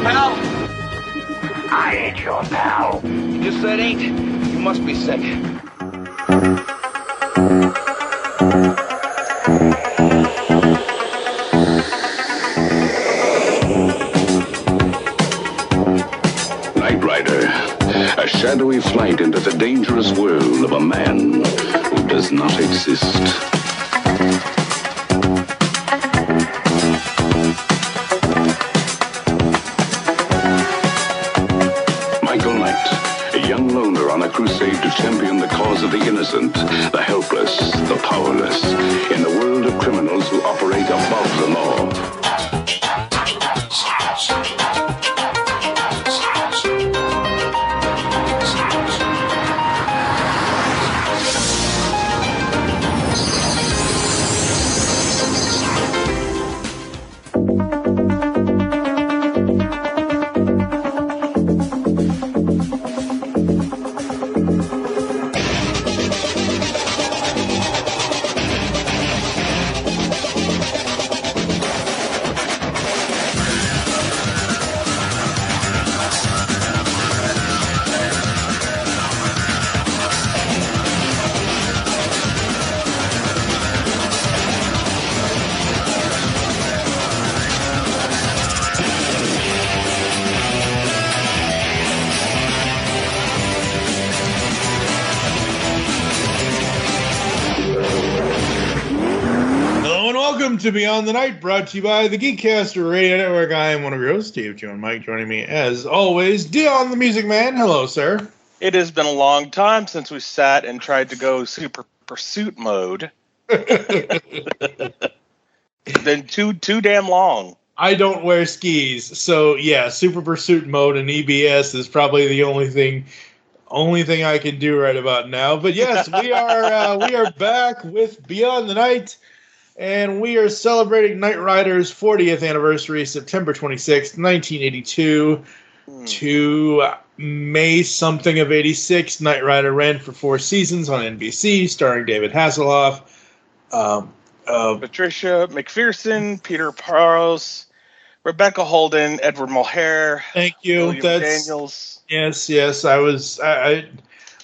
pal? I ain't your pal. You just said ain't? You must be sick. Knight Rider, a shadowy flight into the dangerous world of a man who does not exist. A crusade to champion the cause of the innocent, the helpless, the powerless, in the world of criminals who operate above the law. To Beyond the Night, brought to you by the Geekcaster Radio Network. I am one of your hosts, Steve, Joe, and Mike. Joining me, as always, Duyahn the Music Man. Hello, sir. It has been a long time since we sat and tried to go super pursuit mode. Been too damn long. I don't wear skis, so yeah, super pursuit mode and EBS is probably the only thing I can do right about now. But yes, we are back with Beyond the Night. And we are celebrating Knight Rider's 40th anniversary, September 26th, 1982 to May something of 86. Knight Rider ran for 4 seasons on NBC, starring David Hasselhoff. Patricia McPherson, Peter Parros, Rebecca Holden, Edward Mulhare. Thank you. William Daniels. Yes.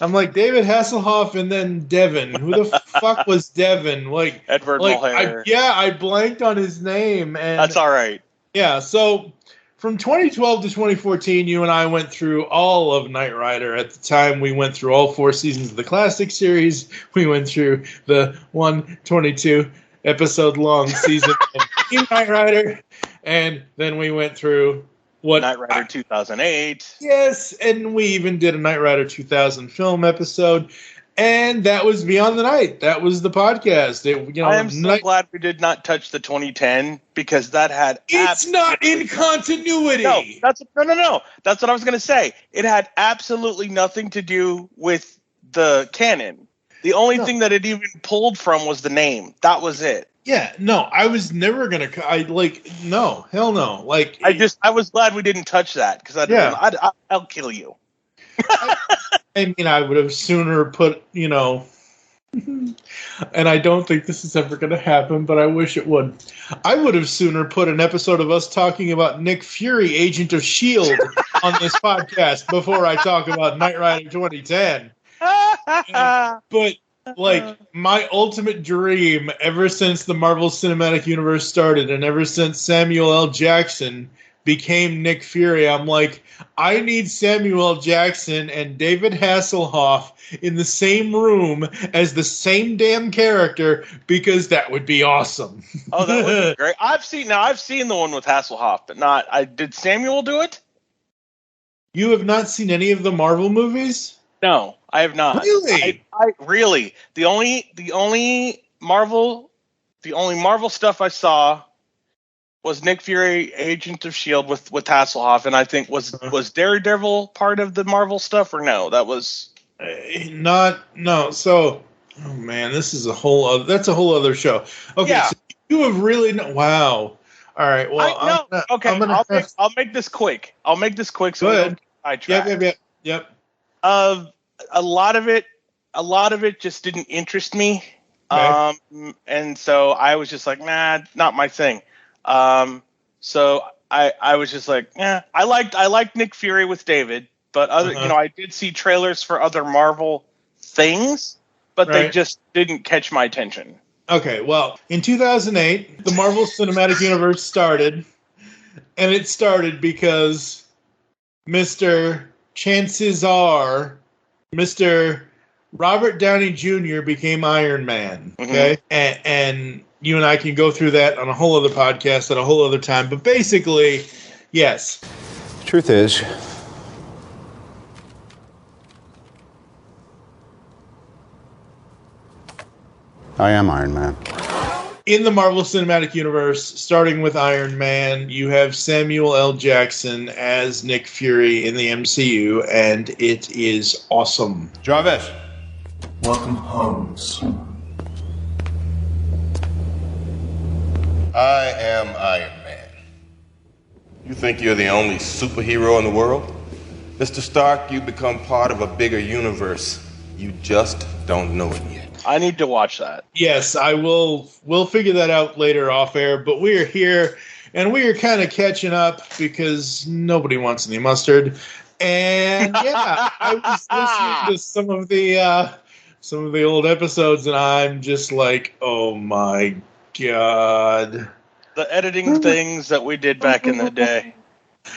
I'm like David Hasselhoff and then Devin. Who the fuck was Devin? Like Edward Mulhare. I blanked on his name. And that's all right. Yeah, so from 2012 to 2014, you and I went through all of Knight Rider. At the time, we went through all 4 seasons of the classic series. We went through the 122 episode long season of Team Knight Rider, and then we went through Knight Rider 2008. Yes, and we even did a Knight Rider 2000 film episode, and that was Beyond the Night. That was the podcast. I am so glad we did not touch the 2010 because that had. It's not in continuity. No. That's what I was going to say. It had absolutely nothing to do with the canon. The only thing that it even pulled from was the name. That was it. Yeah, no, I was never gonna. No, hell no. Like, I was glad we didn't touch that because I'll kill you. I mean, I would have sooner put, and I don't think this is ever gonna happen, but I wish it would. I would have sooner put an episode of us talking about Nick Fury, Agent of S.H.I.E.L.D. on this podcast before I talk about Knight Rider 2010. But. Like, my ultimate dream ever since the Marvel Cinematic Universe started and ever since Samuel L. Jackson became Nick Fury, I'm like, I need Samuel L. Jackson and David Hasselhoff in the same room as the same damn character because that would be awesome. Oh, that would be great. I've seen the one with Hasselhoff, but did Samuel do it? You have not seen any of the Marvel movies? No, I have not. Really? I really. The only Marvel stuff I saw was Nick Fury, Agent of S.H.I.E.L.D. with Hasselhoff, and I think was Daredevil part of the Marvel stuff or no? That was no. So, oh man, this is a whole other show. Okay, yeah. So you have really wow. All right. Well, I'll make this quick. So go ahead. Yep. A lot of it just didn't interest me. Okay. And so I was just like, nah, not my thing. So I was just like, I liked Nick Fury with David, but I did see trailers for other Marvel things, but they just didn't catch my attention. Okay, well, in 2008, the Marvel Cinematic Universe started, and it started because chances are, Mr. Robert Downey Jr. became Iron Man, okay? And you and I can go through that on a whole other podcast at a whole other time, but basically, yes. The truth is, I am Iron Man. In the Marvel Cinematic Universe, starting with Iron Man, you have Samuel L. Jackson as Nick Fury in the MCU, and it is awesome. Jarvis. Welcome home, son. I am Iron Man. You think you're the only superhero in the world? Mr. Stark, you become part of a bigger universe. You just don't know it yet. I need to watch that. Yes, I will. We'll figure that out later off air, but we are here, and we are kind of catching up because nobody wants any mustard. And yeah, I was listening to some of the old episodes, and I'm just like, oh my god. The editing things that we did back in the day.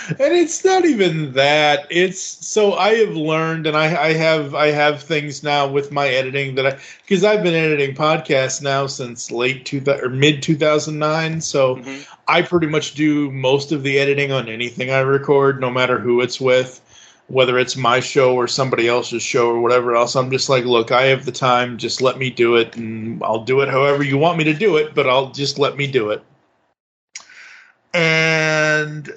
And it's not even that. It's so I have learned, and I have things now with my editing that because I've been editing podcasts now since mid 2009. So I pretty much do most of the editing on anything I record, no matter who it's with, whether it's my show or somebody else's show or whatever else. I'm just like, look, I have the time. Just let me do it, and I'll do it however you want me to do it. But I'll just let me do it. And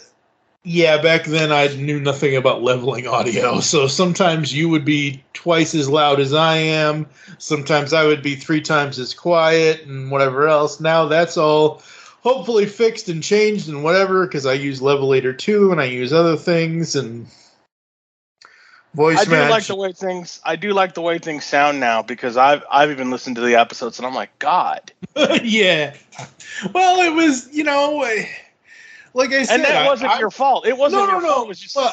yeah, back then I knew nothing about leveling audio, so sometimes you would be twice as loud as I am, sometimes I would be 3 times as quiet, and whatever else. Now that's all hopefully fixed and changed and whatever, because I use Levelator 2 and I use other things and voice match. I do like the way things sound now, because I've even listened to the episodes and I'm like, God. Yeah. Well, it was, like I said, and that wasn't your fault. It wasn't your fault. It was just. Well,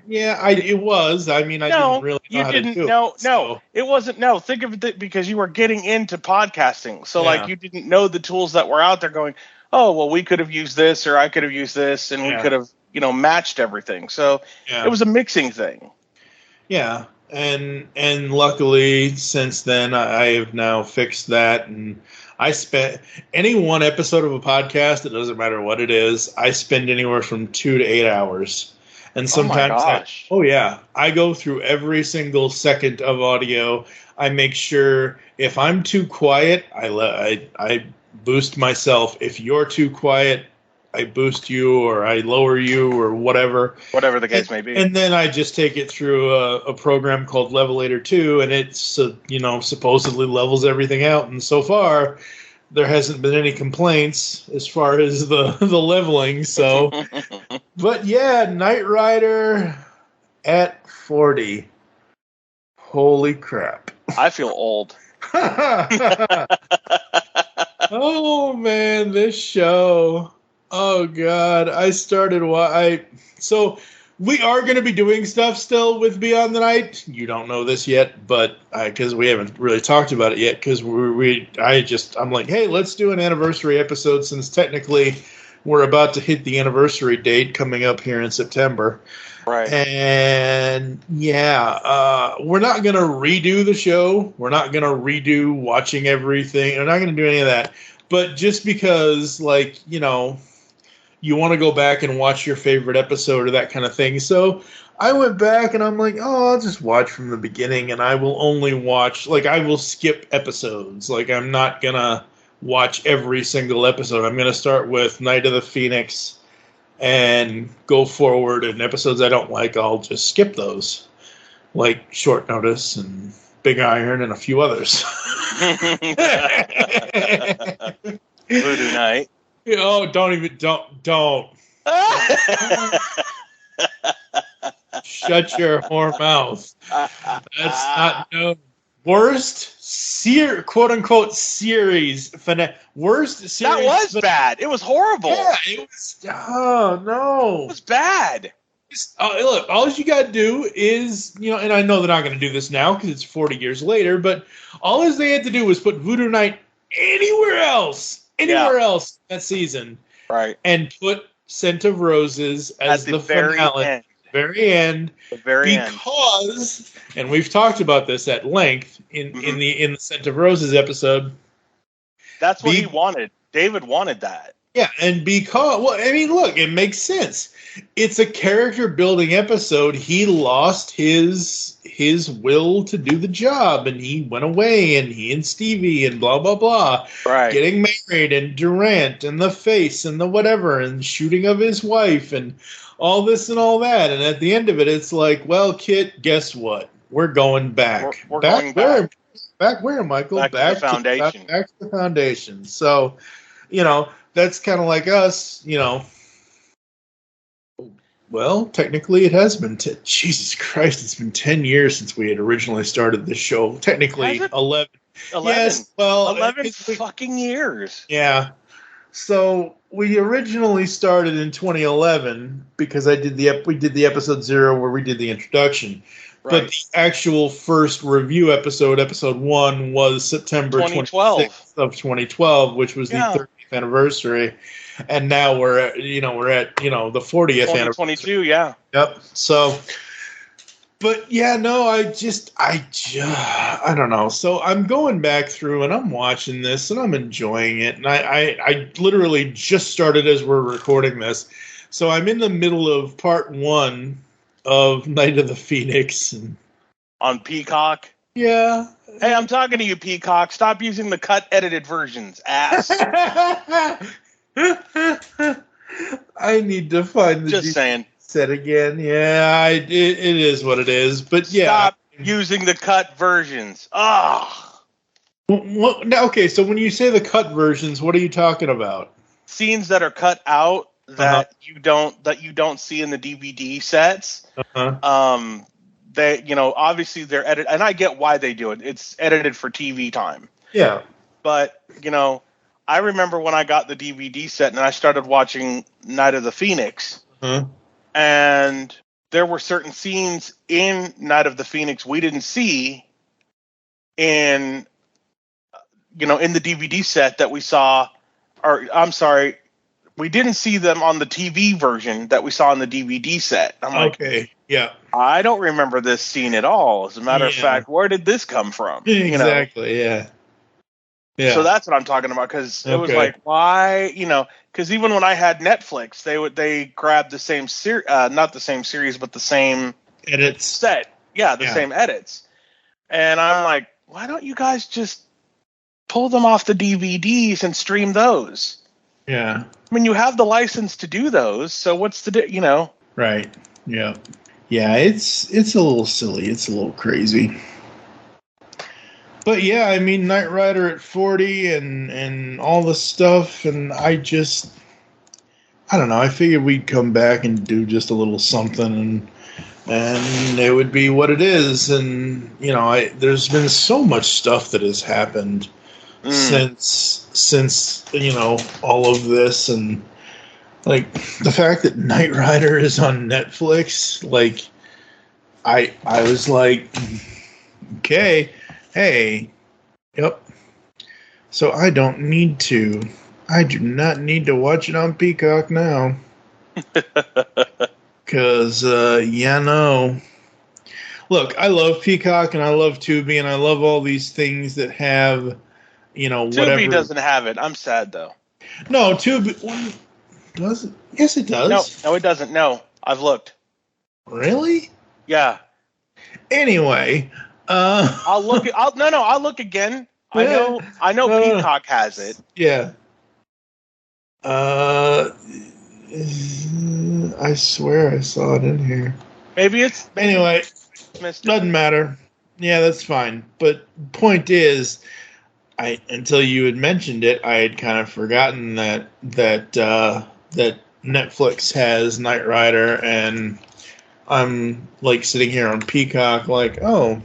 yeah, it was. I mean, I didn't really know how to do it. No, it wasn't. No, think of it because you were getting into podcasting, so like you didn't know the tools that were out there. Going, oh well, we could have used this, or I could have used this, and we could have matched everything. So it was a mixing thing. Yeah, and luckily since then I have now fixed that, and I spent any one episode of a podcast, it doesn't matter what it is, I spend anywhere from 2 to 8 hours. And sometimes I go through every single second of audio. I make sure if I'm too quiet, I boost myself. If you're too quiet, I boost you or I lower you or whatever. Whatever the case may be. And then I just take it through a program called Levelator 2, and it's supposedly levels everything out. And so far, there hasn't been any complaints as far as the leveling. So, but yeah, Knight Rider at 40. Holy crap! I feel old. Oh man, this show. Oh God, I started so we are going to be doing stuff still with Beyond the Night. You don't know this yet, but because we haven't really talked about it yet, because I'm like, hey, let's do an anniversary episode since technically we're about to hit the anniversary date coming up here in September. Right. And yeah, we're not going to redo the show. We're not going to redo watching everything. We're not going to do any of that. But just because, you want to go back and watch your favorite episode or that kind of thing. So I went back and I'm like, I'll just watch from the beginning, and I will only watch, I will skip episodes. I'm not going to watch every single episode. I'm going to start with Night of the Phoenix and go forward, and episodes I don't like, I'll just skip those. Like Short Notice and Big Iron and a few others. Voodoo Night. Oh, don't. Shut your whore mouth. That's not, quote unquote series finale. Worst series. That was bad. It was horrible. Yeah, it was. Oh no, it was bad. Look, all you got to do is, and I know they're not going to do this now because it's 40 years later, but all they had to do was put Voodoo Night anywhere else that season, right? And put Scent of Roses as the finale. End. Very end. The very end. Because, and we've talked about this at length in the Scent of Roses episode. That's what he wanted. David wanted that. Yeah, and because, well, I mean, look, it makes sense. It's a character building episode. He lost his will to do the job, and he went away, and he and Stevie and blah blah blah, right? Getting married, and Durant, and the face, and the whatever, and shooting of his wife, and all this and all that. And at the end of it, it's like, well, Kit, guess what? We're going back. We're going back. Back where, Michael? Back to the foundation. Back to the foundation. So, that's kind of like us, Well, technically it has been, Jesus Christ, it's been 10 years since we had originally started this show. Technically, 11. 11. Yes, well, 11 fucking years. Yeah. So we originally started in 2011 because we did the episode 0 where we did the introduction. Right. But the actual first review episode 1, was September 26th of 2012, which was the 30th anniversary. And now we're at the 40th anniversary. 2022, yeah. Yep. So, but yeah, no, I don't know. So I'm going back through and I'm watching this and I'm enjoying it. And I literally just started as we're recording this. So I'm in the middle of part 1 of Night of the Phoenix. On Peacock? Yeah. Hey, I'm talking to you, Peacock. Stop using the cut edited versions, ass. I need to find the just saying set again. Yeah, it is what it is. But yeah, stop using the cut versions. Okay, so when you say the cut versions, what are you talking about? Scenes that are cut out that you don't see in the DVD sets. They, obviously they're edited, and I get why they do it. It's edited for TV time. Yeah, but I remember when I got the DVD set and I started watching Night of the Phoenix, and there were certain scenes in Night of the Phoenix we didn't see in the DVD set that we saw, or I'm sorry, we didn't see them on the TV version that we saw in the DVD set. I'm like, okay, yeah. I don't remember this scene at all. As a matter of fact, where did this come from? Exactly, yeah. Yeah. So that's what I'm talking about, because it was like, why, because even when I had Netflix, they grabbed the same not the same series, but the same edits set. Yeah, the same edits. And I'm like, why don't you guys just pull them off the DVDs and stream those? Yeah. I mean, you have the license to do those, so what's the Right. Yeah. Yeah, it's a little silly. It's a little crazy. But yeah, I mean, Knight Rider at 40 and all the stuff, and I don't know. I figured we'd come back and do just a little something, and it would be what it is. And there's been so much stuff that has happened since all of this, and like the fact that Knight Rider is on Netflix. Like, I was like, okay. Hey, yep. So I do not need to watch it on Peacock now. Because, no. Look, I love Peacock and I love Tubi and I love all these things that have, whatever. Tubi doesn't have it. I'm sad, though. No, Tubi does it? Yes, it does. No, it doesn't. No, I've looked. Really? Yeah. Anyway... I'll look again. I know Peacock has it. Yeah. I swear I saw it in here. Anyway, doesn't matter. Yeah, that's fine. But point is, until you had mentioned it, I had kind of forgotten that Netflix has Knight Rider, and I'm like sitting here on Peacock, like, oh.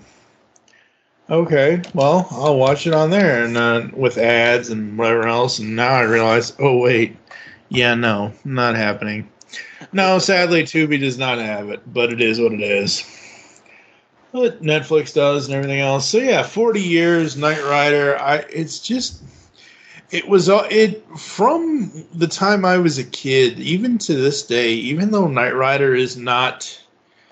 Okay, well, I'll watch it on there and with ads and whatever else. And now I realize, oh wait, yeah, no, not happening. No, sadly, Tubi does not have it, but it is what it is. But Netflix does and everything else. So yeah, 40 years, Knight Rider. It was from the time I was a kid, even to this day. Even though Knight Rider is not.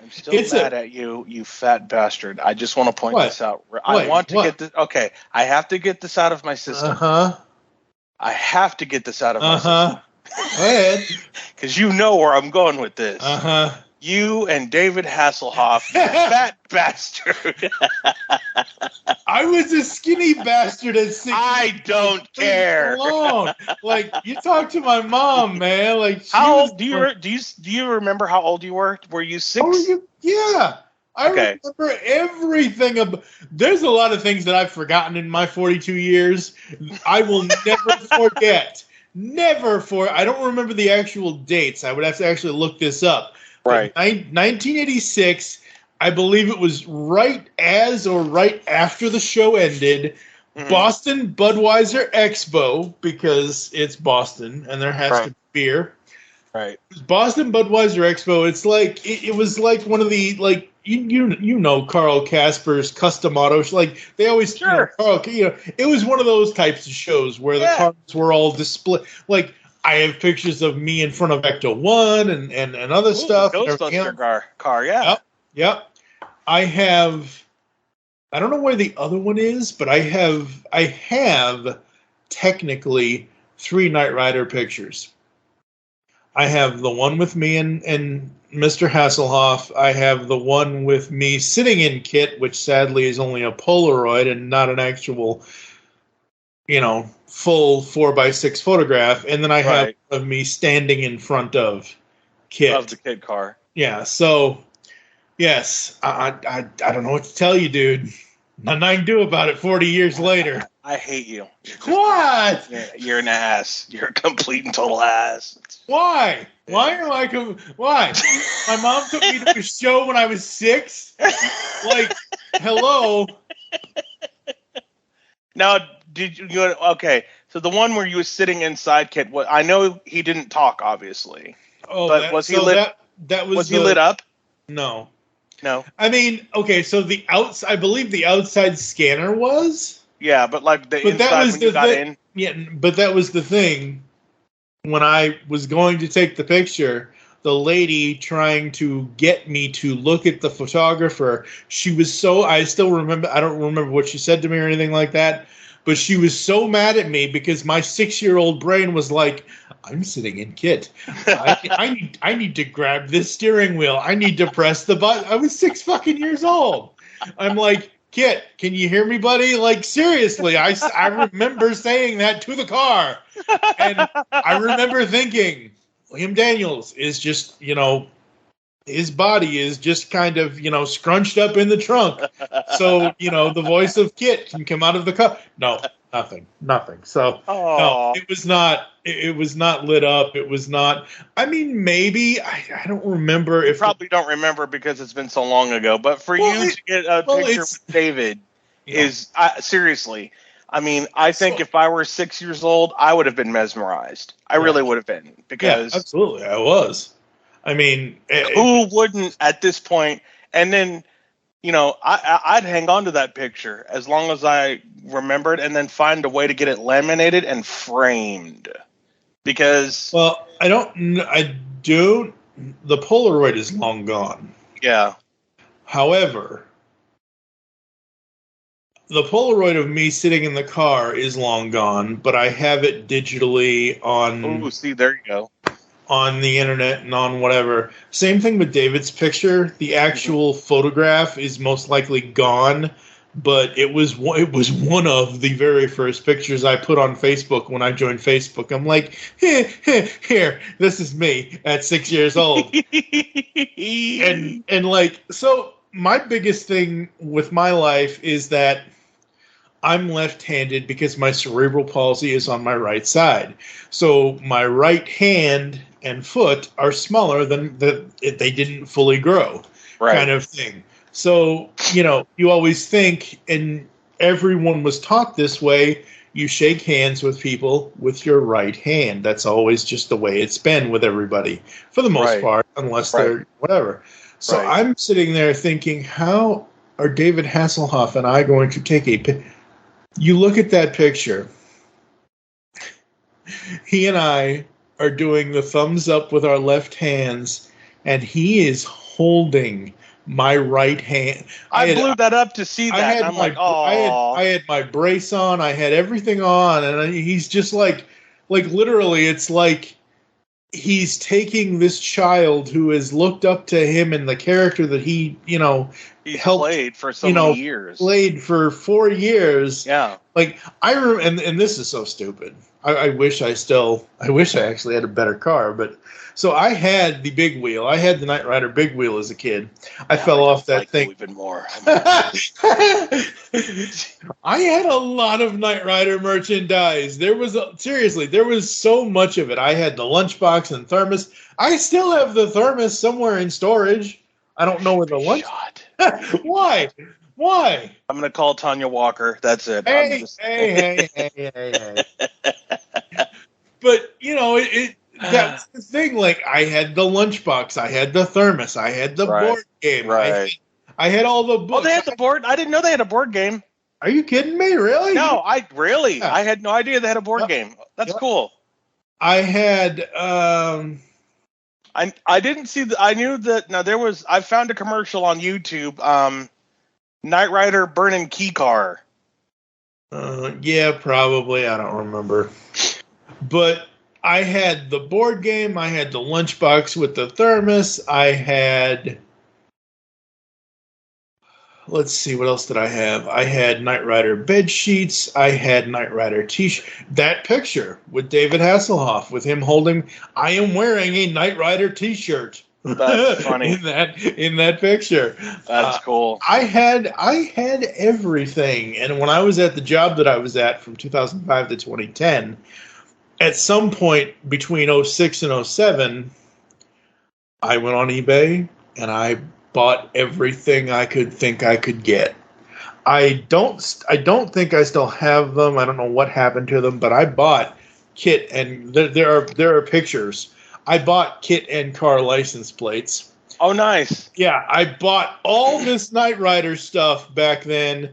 I'm still mad at you, you fat bastard. I just want to point this out. I get this. Okay, I have to get this out of my system. I have to get this out of my system. Go ahead. Because you know where I'm going with this. You and David Hasselhoff, you fat bastard. I was a skinny bastard at 6. I don't care. Alone. Like, you talk to my mom, man. Like, how old do you remember how old you were? Were you 6? Yeah. I remember everything. There's a lot of things that I've forgotten in my 42 years. I will never forget. I don't remember the actual dates. I would have to actually look this up. Right. 1986, I believe it was right as or right after the show ended. Mm-hmm. Boston Budweiser Expo, because it's Boston and there has to be beer. Right. It was Boston Budweiser Expo. It's like it was like one of the like you know Carl Casper's custom auto. Like they always it was one of those types of shows where the cars were all displayed. Like I have pictures of me in front of Ecto 1 and other stuff. Ghostbuster car, yeah. Yep. I don't know where the other one is, but I have technically 3 Knight Rider pictures. I have the one with me and Mr. Hasselhoff. I have the one with me sitting in Kit, which sadly is only a Polaroid and not an actual, full 4x6 photograph. And then I have of me standing in front of Kit. Of the Kit car. Yeah, so, yes, I don't know what to tell you, dude. Nothing I can do about it 40 years later. I hate you. What? You're an ass. You're a complete and total ass. Why? Why am I? Why? My mom took me to a show when I was 6. Like, hello. Now, did you? Okay, so the one where you were sitting inside Kit. I know he didn't talk, obviously. Oh, but was he lit? Was he lit up? No. I mean, okay, so I believe the outside scanner was. Yeah, but like the inside when you got in. Yeah, but that was the thing. When I was going to take the picture, the lady trying to get me to look at the photographer, she was so, I still remember, I don't remember what she said to me or anything like that, but she was so mad at me because my 6-year-old brain was like, I'm sitting in Kit. I need to grab this steering wheel. I need to press the button. I was 6 fucking years old. I'm like, Kit, can you hear me, buddy? Like, seriously, I remember saying that to the car. And I remember thinking, William Daniels is just, his body is just kind of, scrunched up in the trunk. So, the voice of Kit can come out of the car. No, nothing. So, no, it was not lit up. It was not, I mean, maybe, I don't remember. You probably don't remember because it's been so long ago, but for you to get a picture with David is, seriously, I mean, I think if I were 6 years old, I would have been mesmerized. I really would have been, because... Yeah, absolutely, I was. I mean... Who wouldn't at this point? And then, I'd hang on to that picture as long as I remembered, and then find a way to get it laminated and framed. Because... Well, I do... The Polaroid is long gone. Yeah. However... The Polaroid of me sitting in the car is long gone, but I have it digitally on... Oh, see, there you go. On the internet and on whatever. Same thing with David's picture. The actual photograph is most likely gone, but it was one of the very first pictures I put on Facebook when I joined Facebook. I'm like, here, this is me at 6 years old. and like, so my biggest thing with my life is that I'm left-handed because my cerebral palsy is on my right side. So my right hand and foot are smaller than they didn't fully grow, kind of thing. So, you always think, and everyone was taught this way, you shake hands with people with your right hand. That's always just the way it's been with everybody, for the most part, unless they're whatever. So I'm sitting there thinking, how are David Hasselhoff and I going to take a You look at that picture. He and I are doing the thumbs up with our left hands, and he is holding my right hand. I blew that up to see that. I'm like, oh. I had my brace on. I had everything on, and he's just like literally, it's like he's taking this child who has looked up to him and the character that he helped played for so many years. Played for 4 years. Yeah. Like I remember, and this is so stupid. I wish I actually had a better car, but so I had the big wheel. I had the Knight Rider big wheel as a kid. I fell off that thing even more. I had a lot of Knight Rider merchandise. There was so much of it. I had the lunchbox and thermos. I still have the thermos somewhere in storage. I don't know where the lunch. Why? I'm gonna call Tanya Walker. That's it. Hey. But that's the thing. Like I had the lunchbox, I had the thermos, I had the board game, I had all the books. Oh, they had the board. I didn't know they had a board game. Are you kidding me? Really? No, I had no idea they had a board game. That's cool. I had. I didn't see I knew that. Now there was. I found a commercial on YouTube. Knight Rider burning key car. Yeah, probably. I don't remember. But I had the board game. I had the lunchbox with the thermos. I had. Let's see, what else did I have? I had Knight Rider bed sheets. I had Knight Rider t-shirt. That picture with David Hasselhoff, with him holding. I am wearing a Knight Rider t-shirt. That's funny. in that picture. That's cool. I had everything, and when I was at the job that I was at from 2005 to 2010, at some point between 06 and 07, I went on eBay and I bought everything I could think I could get. I don't think I still have them. I don't know what happened to them, but I bought kit, and there are pictures. I bought kit and car license plates. Oh, nice. Yeah, I bought all this Knight Rider stuff back then,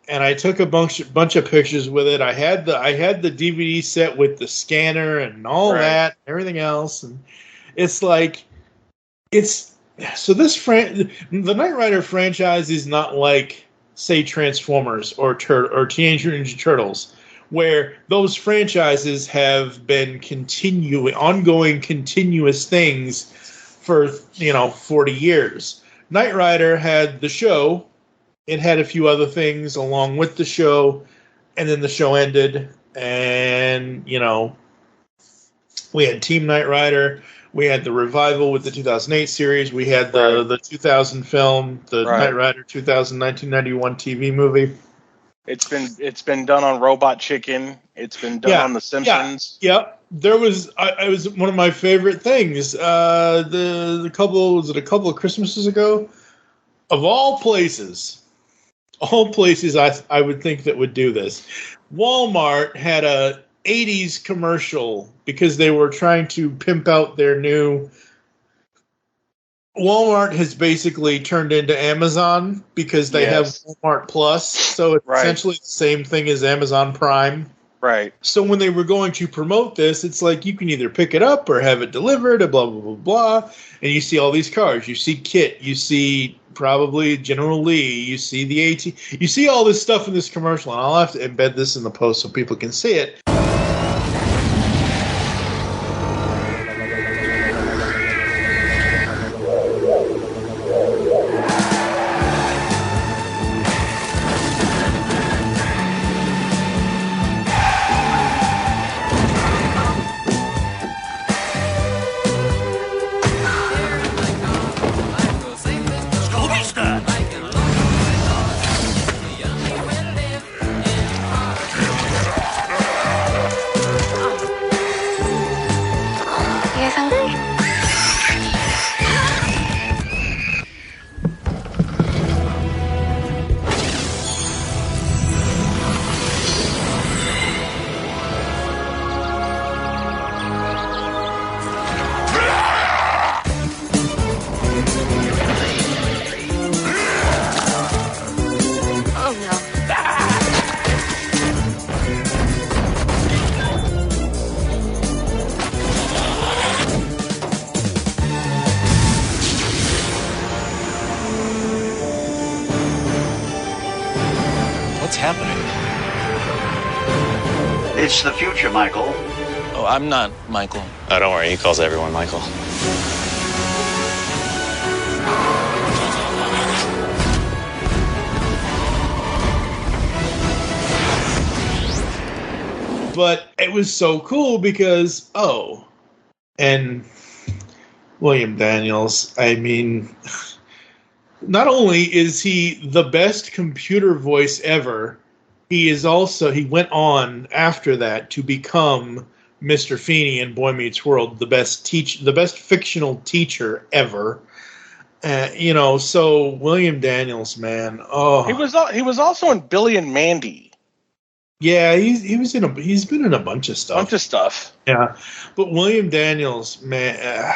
and I took a bunch of pictures with it. I had the DVD set with the scanner and all that, and everything else, and it's like so the Knight Rider franchise is not like, say, Transformers or Teenage Mutant Ninja Turtles, where those franchises have been ongoing, continuous things for 40 years. Knight Rider had the show. It had a few other things along with the show, and then the show ended, and we had Team Knight Rider. We had the revival with the 2008 series. We had the 2000 film, the Knight Rider 2000 1991 TV movie. It's been done on Robot Chicken. It's been done on The Simpsons. Yeah. There was it was one of my favorite things. Was it a couple of Christmases ago? Of all places I would think that would do this. Walmart had a 80s commercial because they were trying to pimp out their new. Walmart has basically turned into Amazon because they have Walmart Plus, so it's essentially the same thing as Amazon Prime. Right. So when they were going to promote this, it's like you can either pick it up or have it delivered, blah, blah, blah, blah. And you see all these cars. You see Kit. You see probably General Lee. You see the AT. You see all this stuff in this commercial, and I'll have to embed this in the post so people can see it. It's the future, Michael. Oh, I'm not Michael. Oh, don't worry. He calls everyone Michael. But it was so cool because, and William Daniels, I mean, not only is he the best computer voice ever, he went on after that to become Mr. Feeney in Boy Meets World, the best fictional teacher ever. So William Daniels, man, he was also in Billy and Mandy. Yeah, he's been in a bunch of stuff. Yeah, but William Daniels, man,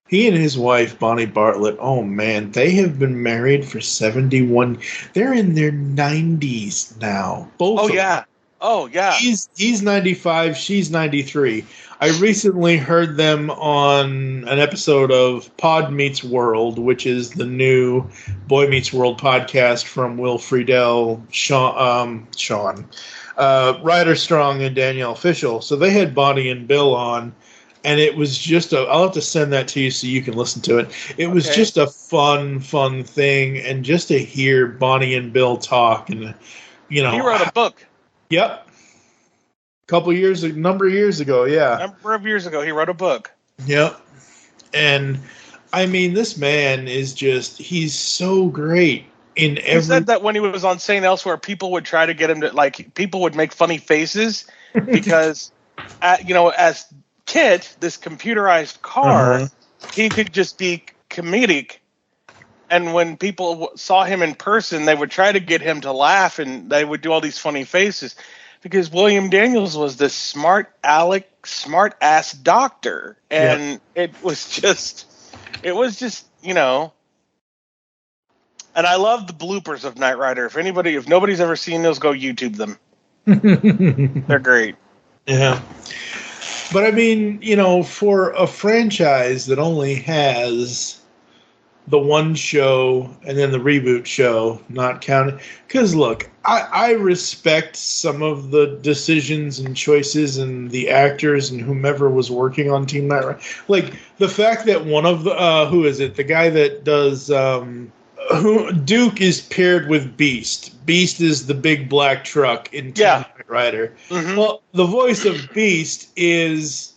he and his wife Bonnie Bartlett. Oh man, they have been married for 71. They're in their 90s now. Both. Oh yeah. Oh yeah. He's 95. She's 93. I recently heard them on an episode of Pod Meets World, which is the new Boy Meets World podcast from Will Friedle, Sean, Ryder Strong, and Danielle Fishel. So they had Bonnie and Bill on, and it was just I'll have to send that to you so you can listen to it. It was just a fun thing, and just to hear Bonnie and Bill talk, and he wrote a book. Yep. A number of years ago, yeah. A number of years ago, he wrote a book. Yep. And, I mean, this man is he's so great in every... He said that when he was on St. Elsewhere, people would try to get him to, people would make funny faces because, as Kit, this computerized car, he could just be comedic. And when people saw him in person, they would try to get him to laugh, and they would do all these funny faces. Because William Daniels was this smart ass doctor, and it was just, And I love the bloopers of Knight Rider. If nobody's ever seen those, go YouTube them. They're great. Yeah. But I mean, for a franchise that only has the one show and then the reboot show, not counting. Because look, I respect some of the decisions and choices and the actors and whomever was working on Team Knight Rider. Like the fact that one of the who is it? The guy that does Duke is paired with Beast. Beast is the big black truck in Team Knight Rider. Mm-hmm. Well, the voice of Beast is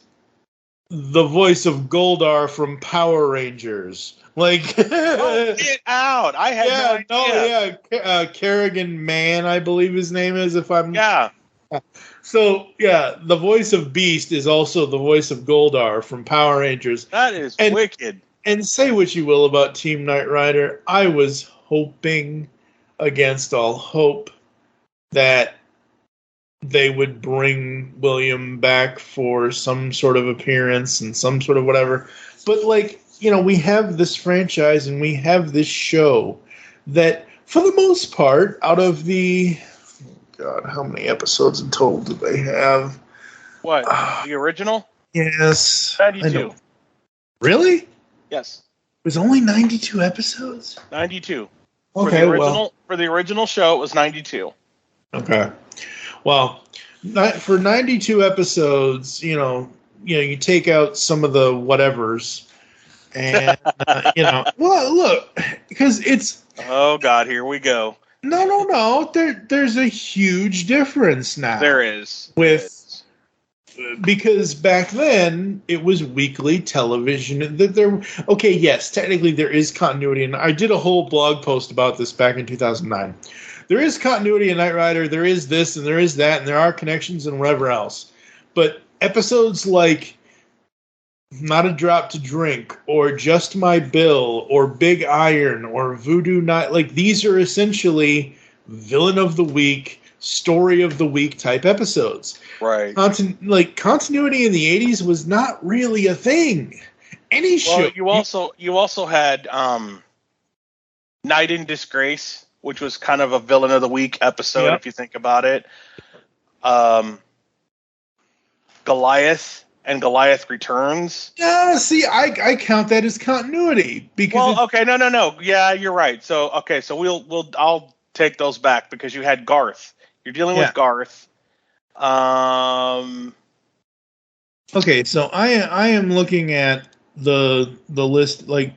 the voice of Goldar from Power Rangers. Get out! I had no idea. Kerrigan Mann, I believe his name is. So the voice of Beast is also the voice of Goldar from Power Rangers. That is wicked. And say what you will about Team Knight Rider, I was hoping against all hope that they would bring William back for some sort of appearance and some sort of whatever, but we have this franchise and we have this show that, for the most part, out of the... God, how many episodes in total do they have? What? The original? Yes. 92. Really? Yes. It was only 92 episodes? 92. Okay, for the original show, it was 92. Okay. Well, for 92 episodes, you take out some of the whatevers... And, well, look, because it's... Oh, God, here we go. No. There's a huge difference now. There is. Because back then, it was weekly television. Yes, technically there is continuity, and I did a whole blog post about this back in 2009. There is continuity in Knight Rider, there is this, and there is that, and there are connections and whatever else. But episodes like... Not a Drop to Drink, or Just My Bill, or Big Iron, or Voodoo Night. These are essentially Villain of the Week, Story of the Week type episodes. Right. Continuity in the 80s was not really a thing. Show. You also had Night in Disgrace, which was kind of a Villain of the Week episode, if you think about it. Goliath. And Goliath Returns. Yeah, see, I count that as continuity because. Well, okay, no. Yeah, you're right. So I'll take those back because you had Garth. You're dealing with Garth. Okay, so I am looking at the list like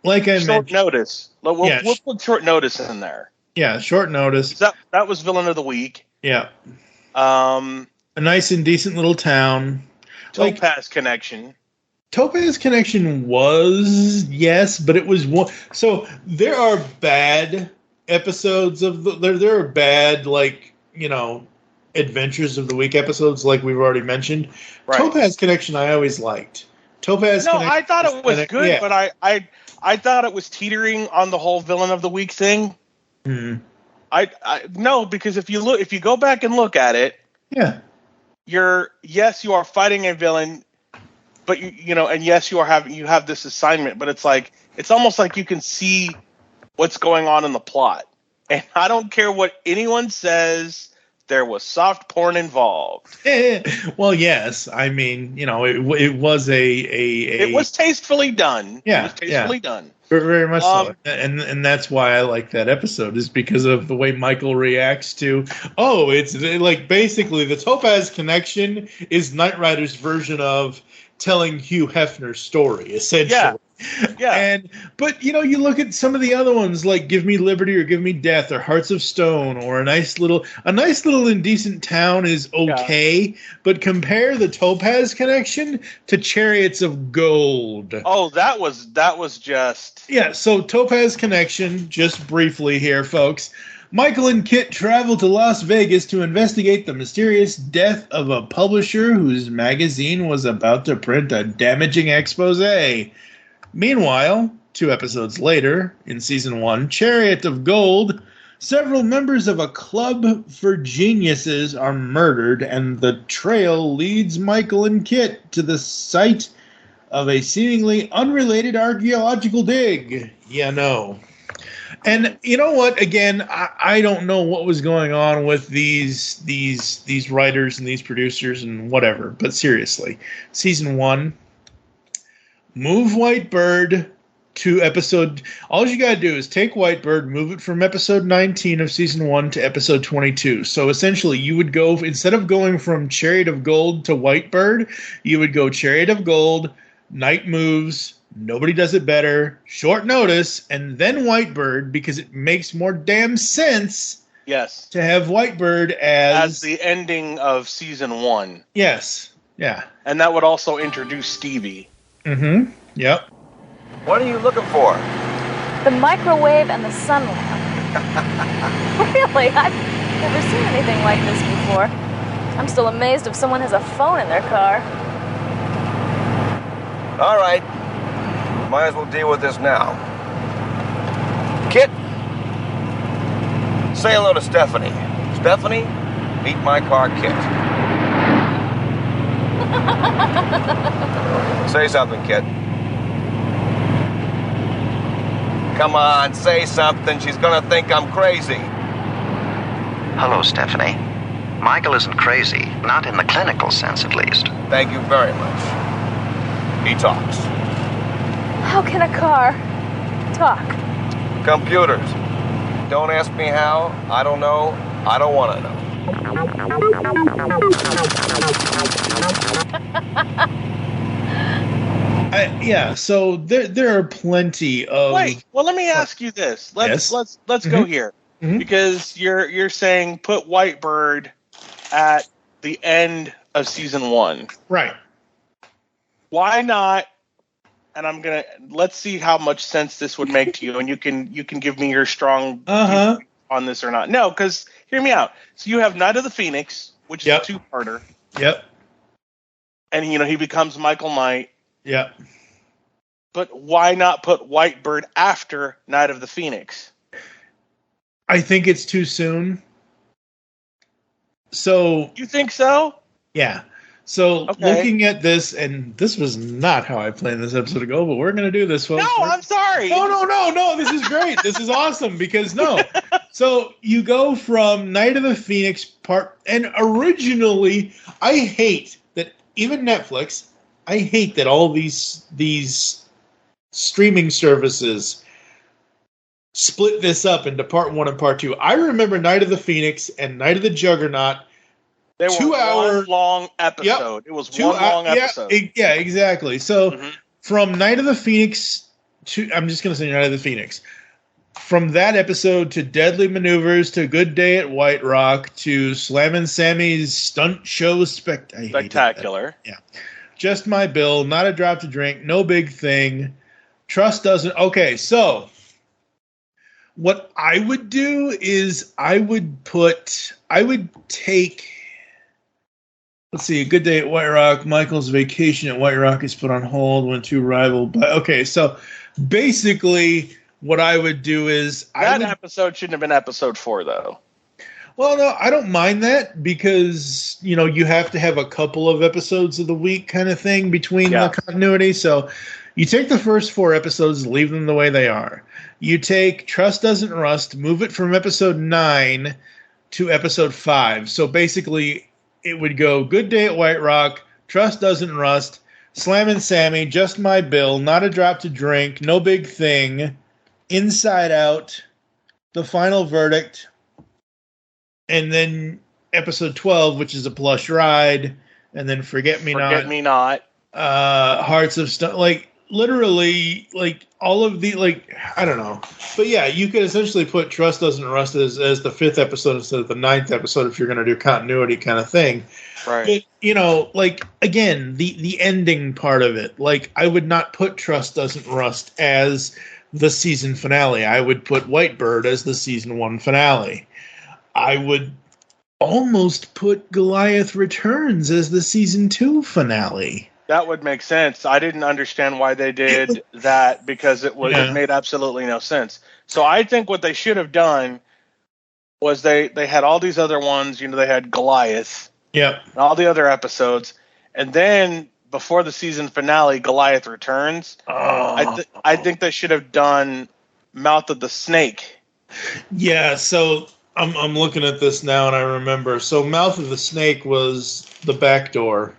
I Short mentioned. notice. We'll put short notice in there. Yeah, short notice. That was villain of the week. Yeah. A nice and decent little town. Topaz Connection. Topaz Connection was, yes, but it was one. So there are bad episodes of there are bad, like, you know, Adventures of the Week episodes, like we've already mentioned. Right. Topaz Connection I always liked. I thought it was good, yeah. But I thought it was teetering on the whole villain of the week thing. Mm-hmm. No, because if you go back and look at it, yeah, you are fighting a villain, but and yes, you have this assignment, but it's almost like you can see what's going on in the plot, and I don't care what anyone says. There was soft porn involved. Well, yes. I mean, it was it was tastefully done. Yeah, it was tastefully done. Very much so. And that's why I like that episode, is because of the way Michael reacts to, it's like basically the Topaz Connection is Knight Rider's version of telling Hugh Hefner's story, essentially. Yeah. But you look at some of the other ones, like Give Me Liberty or Give Me Death or Hearts of Stone, or a nice little Indecent Town is okay, but compare the Topaz Connection to Chariots of Gold. Oh, that was just... Yeah, so Topaz Connection, just briefly here, folks. Michael and Kit travel to Las Vegas to investigate the mysterious death of a publisher whose magazine was about to print a damaging expose. Meanwhile, 2 episodes later, in Season 1, Chariot of Gold, several members of a club for geniuses are murdered, and the trail leads Michael and Kit to the site of a seemingly unrelated archaeological dig. And you know what? Again, I don't know what was going on with these writers and these producers and whatever, but seriously, Season 1... move Whitebird to episode... all you gotta do is take Whitebird, move it from episode 19 of season 1 to episode 22. So essentially, you would go... instead of going from Chariot of Gold to Whitebird, you would go Chariot of Gold, Night Moves, Nobody Does It Better, Short Notice, and then Whitebird, because it makes more damn sense... yes. ...to have Whitebird as the ending of season 1. Yes. Yeah. And that would also introduce Stevie. Mm-hmm. Yep. What are you looking for? The microwave and the sun lamp. Really? I've never seen anything like this before. I'm still amazed if someone has a phone in their car. All right. Might as well deal with this now. Kit, say hello to Stephanie. Stephanie, meet my car, Kit. Say something, Kit. Come on, say something. She's gonna think I'm crazy. Hello, Stephanie. Michael isn't crazy, not in the clinical sense at least. Thank you very much. He talks. How can a car talk? Computers. Don't ask me how. I don't know. I don't want to know. So there are plenty of... Wait, well, let me ask you this. Let's go here. Mm-hmm. Because you're saying put Whitebird at the end of season 1. Right. Why not? And let's see how much sense this would make to you, and you can give me your strong on this or not. No, because hear me out. So you have Night of the Phoenix, which is a 2-parter. Yep. And he becomes Michael Knight. Yep. But why not put Whitebird after Night of the Phoenix? I think it's too soon. So you think so? Yeah. So looking at this, and this was not how I planned this episode to go, but we're going to do this, folks. No, I'm sorry. No. This is great. This is awesome because So you go from Night of the Phoenix part, and originally, I hate that even Netflix, I hate that all these streaming services split this up into part 1 and part 2. I remember Night of the Phoenix and Night of the Juggernaut They were 2 hour one long episode. It was one long episode. Yeah, exactly. So from Night of the Phoenix to, I'm just going to say Night of the Phoenix. From that episode to Deadly Maneuvers to Good Day at White Rock to Slammin' Sammy's Stunt Show Spectacular. Yeah. Just My Bill, Not a Drop to Drink, No Big Thing, Trust Doesn't. Okay, so what I would do is I would take, let's see, A Good Day at White Rock, Michael's vacation at White Rock is put on hold when two rival. But okay, so basically what I would do is episode shouldn't have been episode 4 though. Well, no, I don't mind that because, you have to have a couple of episodes of the week kind of thing between the continuity. So you take the first 4 episodes, leave them the way they are. You take Trust Doesn't Rust, move it from episode 9 to episode 5. So basically it would go Good Day at White Rock, Trust Doesn't Rust, Slammin' Sammy, Just My Bill, Not a Drop to Drink, No Big Thing, Inside Out, The Final Verdict, and then episode 12, which is A Plush Ride, and then Forget Me Not, Hearts of Stone, like literally, like all of the, like, I don't know, but yeah, you could essentially put Trust Doesn't Rust as the 5th episode instead of the 9th episode if you're going to do continuity kind of thing. Right. But, like, again, the ending part of it, like, I would not put Trust Doesn't Rust as the season finale. I would put Whitebird as the season 1 finale. I would almost put Goliath Returns as the season 2 finale. That would make sense. I didn't understand why they did that because it made absolutely no sense. So I think what they should have done was they had all these other ones. They had Goliath. Yeah. And all the other episodes. And then before the season finale, Goliath Returns. Oh. I think they should have done Mouth of the Snake. Yeah, so I'm looking at this now and I remember. So Mouth of the Snake was the backdoor.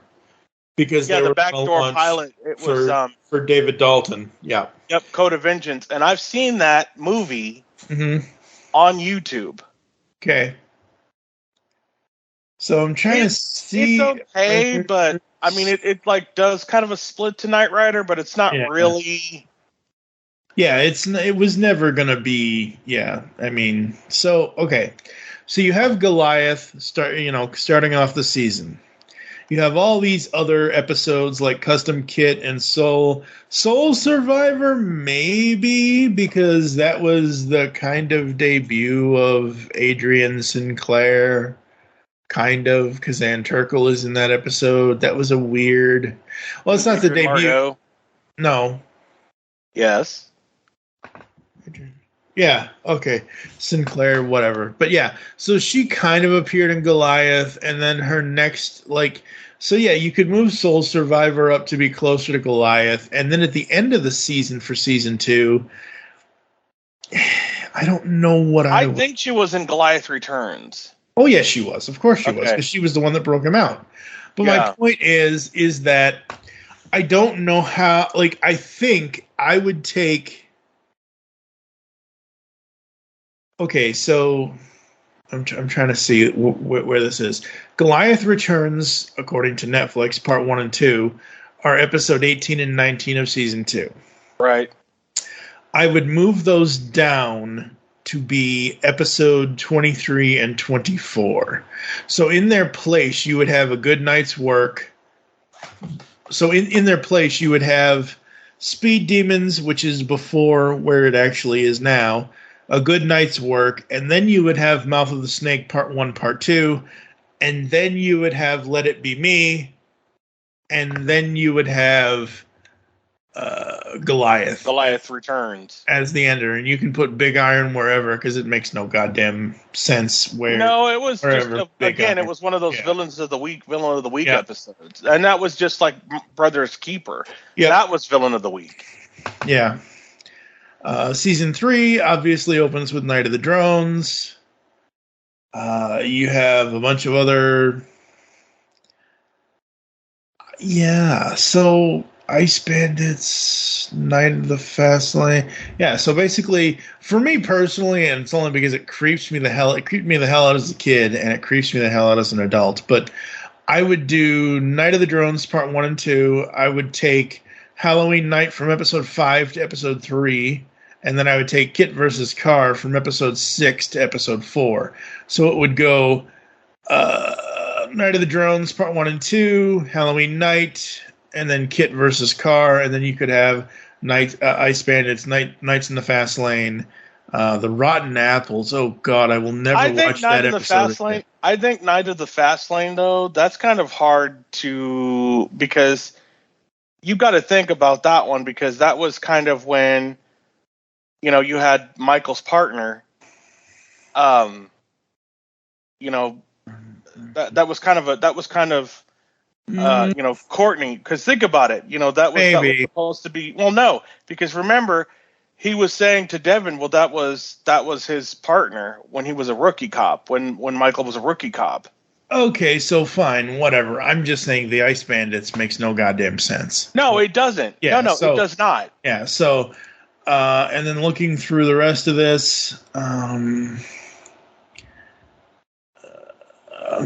Because the backdoor pilot. It was for David Dalton. Yeah. Yep, Code of Vengeance. And I've seen that movie on YouTube. Okay. So I'm trying to see. It's okay, but I mean, it like does kind of a split to Knight Rider, but it's not really. Yeah, it was never gonna be. Yeah, I mean, so okay, so you have Goliath starting off the season. You have all these other episodes like Custom Kit and Soul Survivor, maybe because that was the kind of debut of Adrian Sinclair. Kind of, because Ann Turkle is in that episode. That was a weird. Well, it's not the debut. Margot. No. Yes. Yeah. Okay. Sinclair, whatever. But yeah, so she kind of appeared in Goliath, and then her next, so yeah, you could move Soul Survivor up to be closer to Goliath, and then at the end of the season for season 2, I don't know what I think she was in Goliath Returns. Oh, yes, she was. Of course she was, because she was the one that broke him out. But my point is that I don't know how, I think I would take... Okay, so I'm trying to see where this is. Goliath Returns, according to Netflix, part 1 and 2, are episode 18 and 19 of season 2. Right. I would move those down to be episode 23 and 24. So in their place, you would have A Good Night's Work. So in their place, you would have Speed Demons, which is before where it actually is now, A Good Night's Work, and then you would have Mouth of the Snake Part 1, Part 2, and then you would have Let It Be Me, and then you would have Goliath. Goliath Returns. As the ender, and you can put Big Iron wherever, because it makes no goddamn sense where... No, it was just, again, it was one of those villain of the week episodes. And that was just like Brother's Keeper. Yeah. That was Villain of the Week. Yeah. Season 3 obviously opens with Night of the Drones. You have a bunch of other... Yeah, so Ice Bandits, Night of the Fast Lane. Yeah, so basically, for me personally, and it's only because it creeped me the hell out as a kid, and it creeps me the hell out as an adult, but I would do Night of the Drones Part 1 and 2. I would take Halloween Night from Episode 5 to Episode 3, and then I would take Kit vs. Car from Episode 6 to Episode 4. So it would go Night of the Drones Part 1 and 2, Halloween Night, and then Kit versus Car, and then you could have Ice Bandits, Nights in the Fast Lane, the Rotten Apples. Oh God, I will never watch that episode. I think Night of the Fast Lane, though, that's kind of hard to, because you got to think about that one, because that was kind of when, you know, you had Michael's partner, you know, that was kind of you know, Courtney, because think about it, you know, that was supposed to be, well, no, because remember, he was saying to Devin, well, that was his partner when he was a rookie cop, when Michael was a rookie cop. Okay, so fine, whatever. I'm just saying the Ice Bandits makes no goddamn sense. No, it doesn't. Yeah, no, it does not. Yeah, so, and then looking through the rest of this, I'm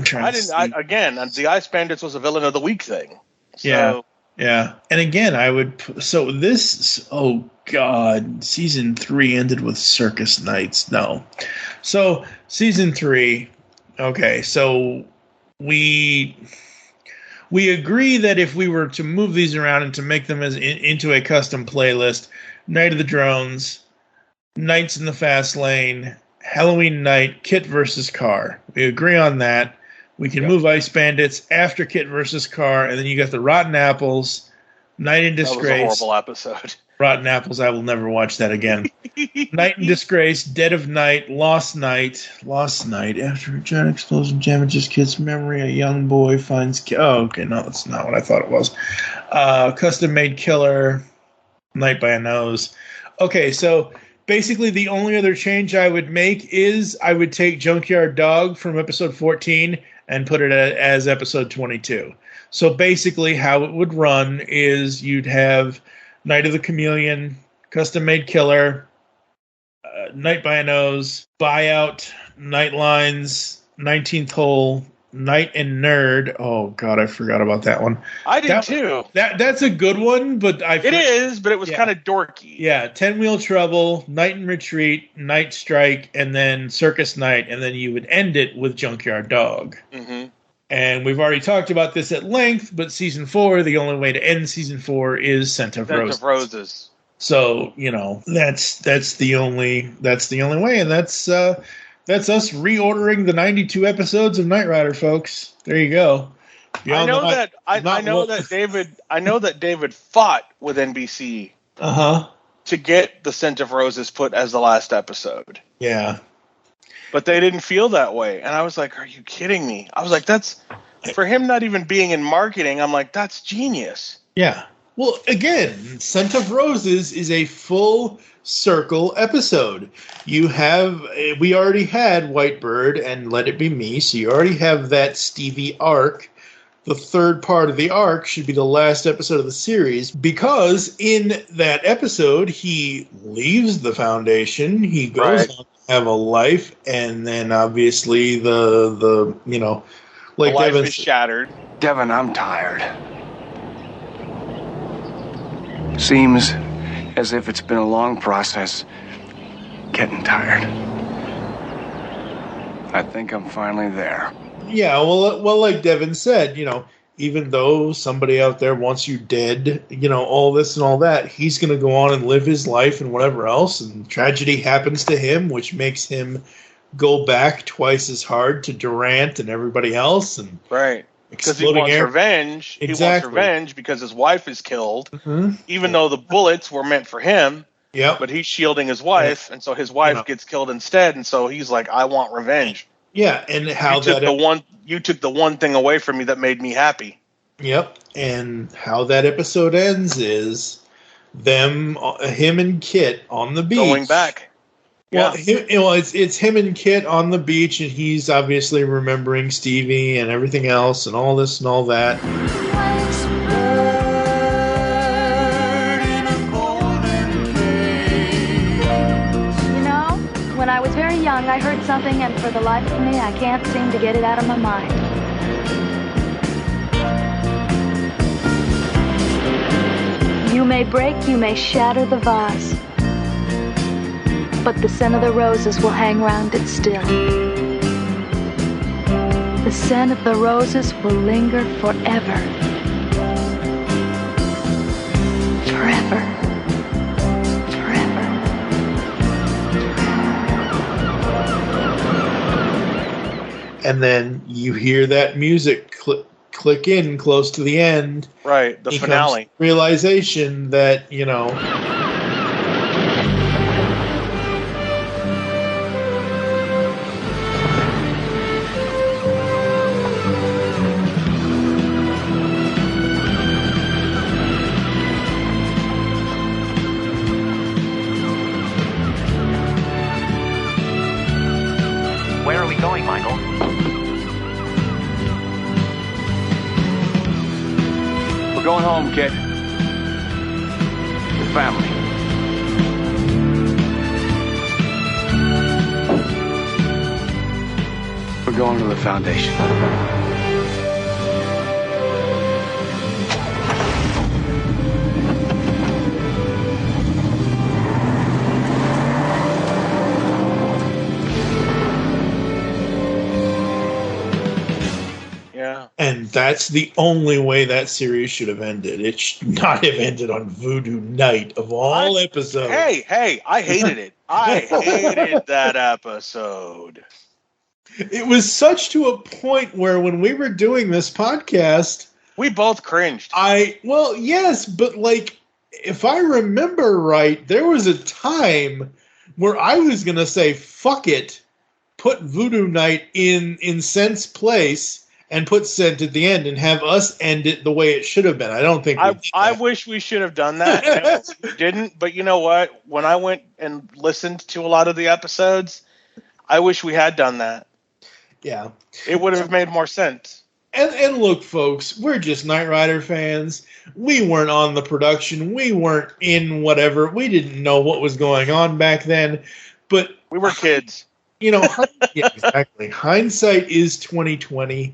trying to see. Again, the Ice Bandits was a villain of the week thing. So. Yeah. And again, oh God, season 3 ended with Circus Nights. No. So season 3, okay, so we agree that if we were to move these around and to make them into a custom playlist, Night of the Drones, Nights in the Fast Lane, Halloween Night, Kit versus Car. We agree on that. We can move Ice Bandits after Kit versus Car, and then you got the Rotten Apples, Night in Disgrace. That was a horrible episode. Rotten Apples, I will never watch that again. Night in Disgrace, Dead of Night, Lost Night. After a giant explosion damages Kit's memory, a young boy finds... Oh, okay, no, that's not what I thought it was. Custom Made Killer, Night by a Nose. Okay, so... basically, the only other change I would make is I would take Junkyard Dog from episode 14 and put it as episode 22. So basically, how it would run is you'd have Night of the Chameleon, Custom Made Killer, Night by a Nose, Buyout, Nightlines, 19th Hole, Night and Nerd. Oh God, I forgot about that one. I did too. That's a good one, but it is, but it was kind of dorky. Yeah, 10 Wheel Trouble, Night and Retreat, Night Strike, and then Circus Night, and then you would end it with Junkyard Dog. Mm-hmm. And we've already talked about this at length, but season 4, the only way to end season 4 is Scent of Roses. So, you know, that's the only way, and that's us reordering the 92 episodes of Knight Rider, folks. There you go. I know that David fought with NBC to get the Scent of Roses put as the last episode. Yeah. But they didn't feel that way. And I was like, are you kidding me? I was like, that's, for him not even being in marketing, I'm like, that's genius. Yeah. Well, again, Scent of Roses is a full circle episode. We already had Whitebird and Let It Be Me, so you already have that Stevie arc. The third part of the arc should be the last episode of the series, because in that episode, he leaves the Foundation, he goes on to have a life, and then obviously the you know, like the life Devin is shattered. Devin, I'm tired. Seems as if it's been a long process. Getting tired. I think I'm finally there. Yeah, well, like Devin said, you know, even though somebody out there wants you dead, you know, all this and all that, he's going to go on and live his life and whatever else, and tragedy happens to him, which makes him go back twice as hard to Durant and everybody else. And right. Because he wants revenge. Exactly. He wants revenge because his wife is killed, even though the bullets were meant for him. Yeah. But he's shielding his wife, and so his wife gets killed instead, and so he's like, I want revenge. Yeah, and how you took the one thing away from me that made me happy. Yep, and how that episode ends is him and Kit on the beach. Going back. Well, it's him and Kit on the beach, and he's obviously remembering Stevie and everything else, and all this and all that. I was very young, I heard something, and for the life of me, I can't seem to get it out of my mind. You may break, you may shatter the vase, but the scent of the roses will hang round it still. The scent of the roses will linger forever. Forever. And then you hear that music click in close to the end. Right, the finale. Realization that, you know... Where are we going, Michael? We're going home, kid. With family. We're going to the Foundation. Yeah. And that's the only way that series should have ended. It should not have ended on Voodoo Night of all episodes. Hey, I hated it. I hated that episode. It was such to a point where when we were doing this podcast, we both cringed. Well, yes, but like, if I remember right, there was a time where I was going to say, fuck it, put Voodoo Night in Scent's place, and put Scent at the end and have us end it the way it should have been. I don't think I wish we should have done that. And we didn't, but you know what? When I went and listened to a lot of the episodes, I wish we had done that. Yeah. It would have made more sense. And look, folks, we're just Knight Rider fans. We weren't on the production. We weren't in whatever. We didn't know what was going on back then. But we were kids. You know, yeah, exactly. Hindsight is 2020.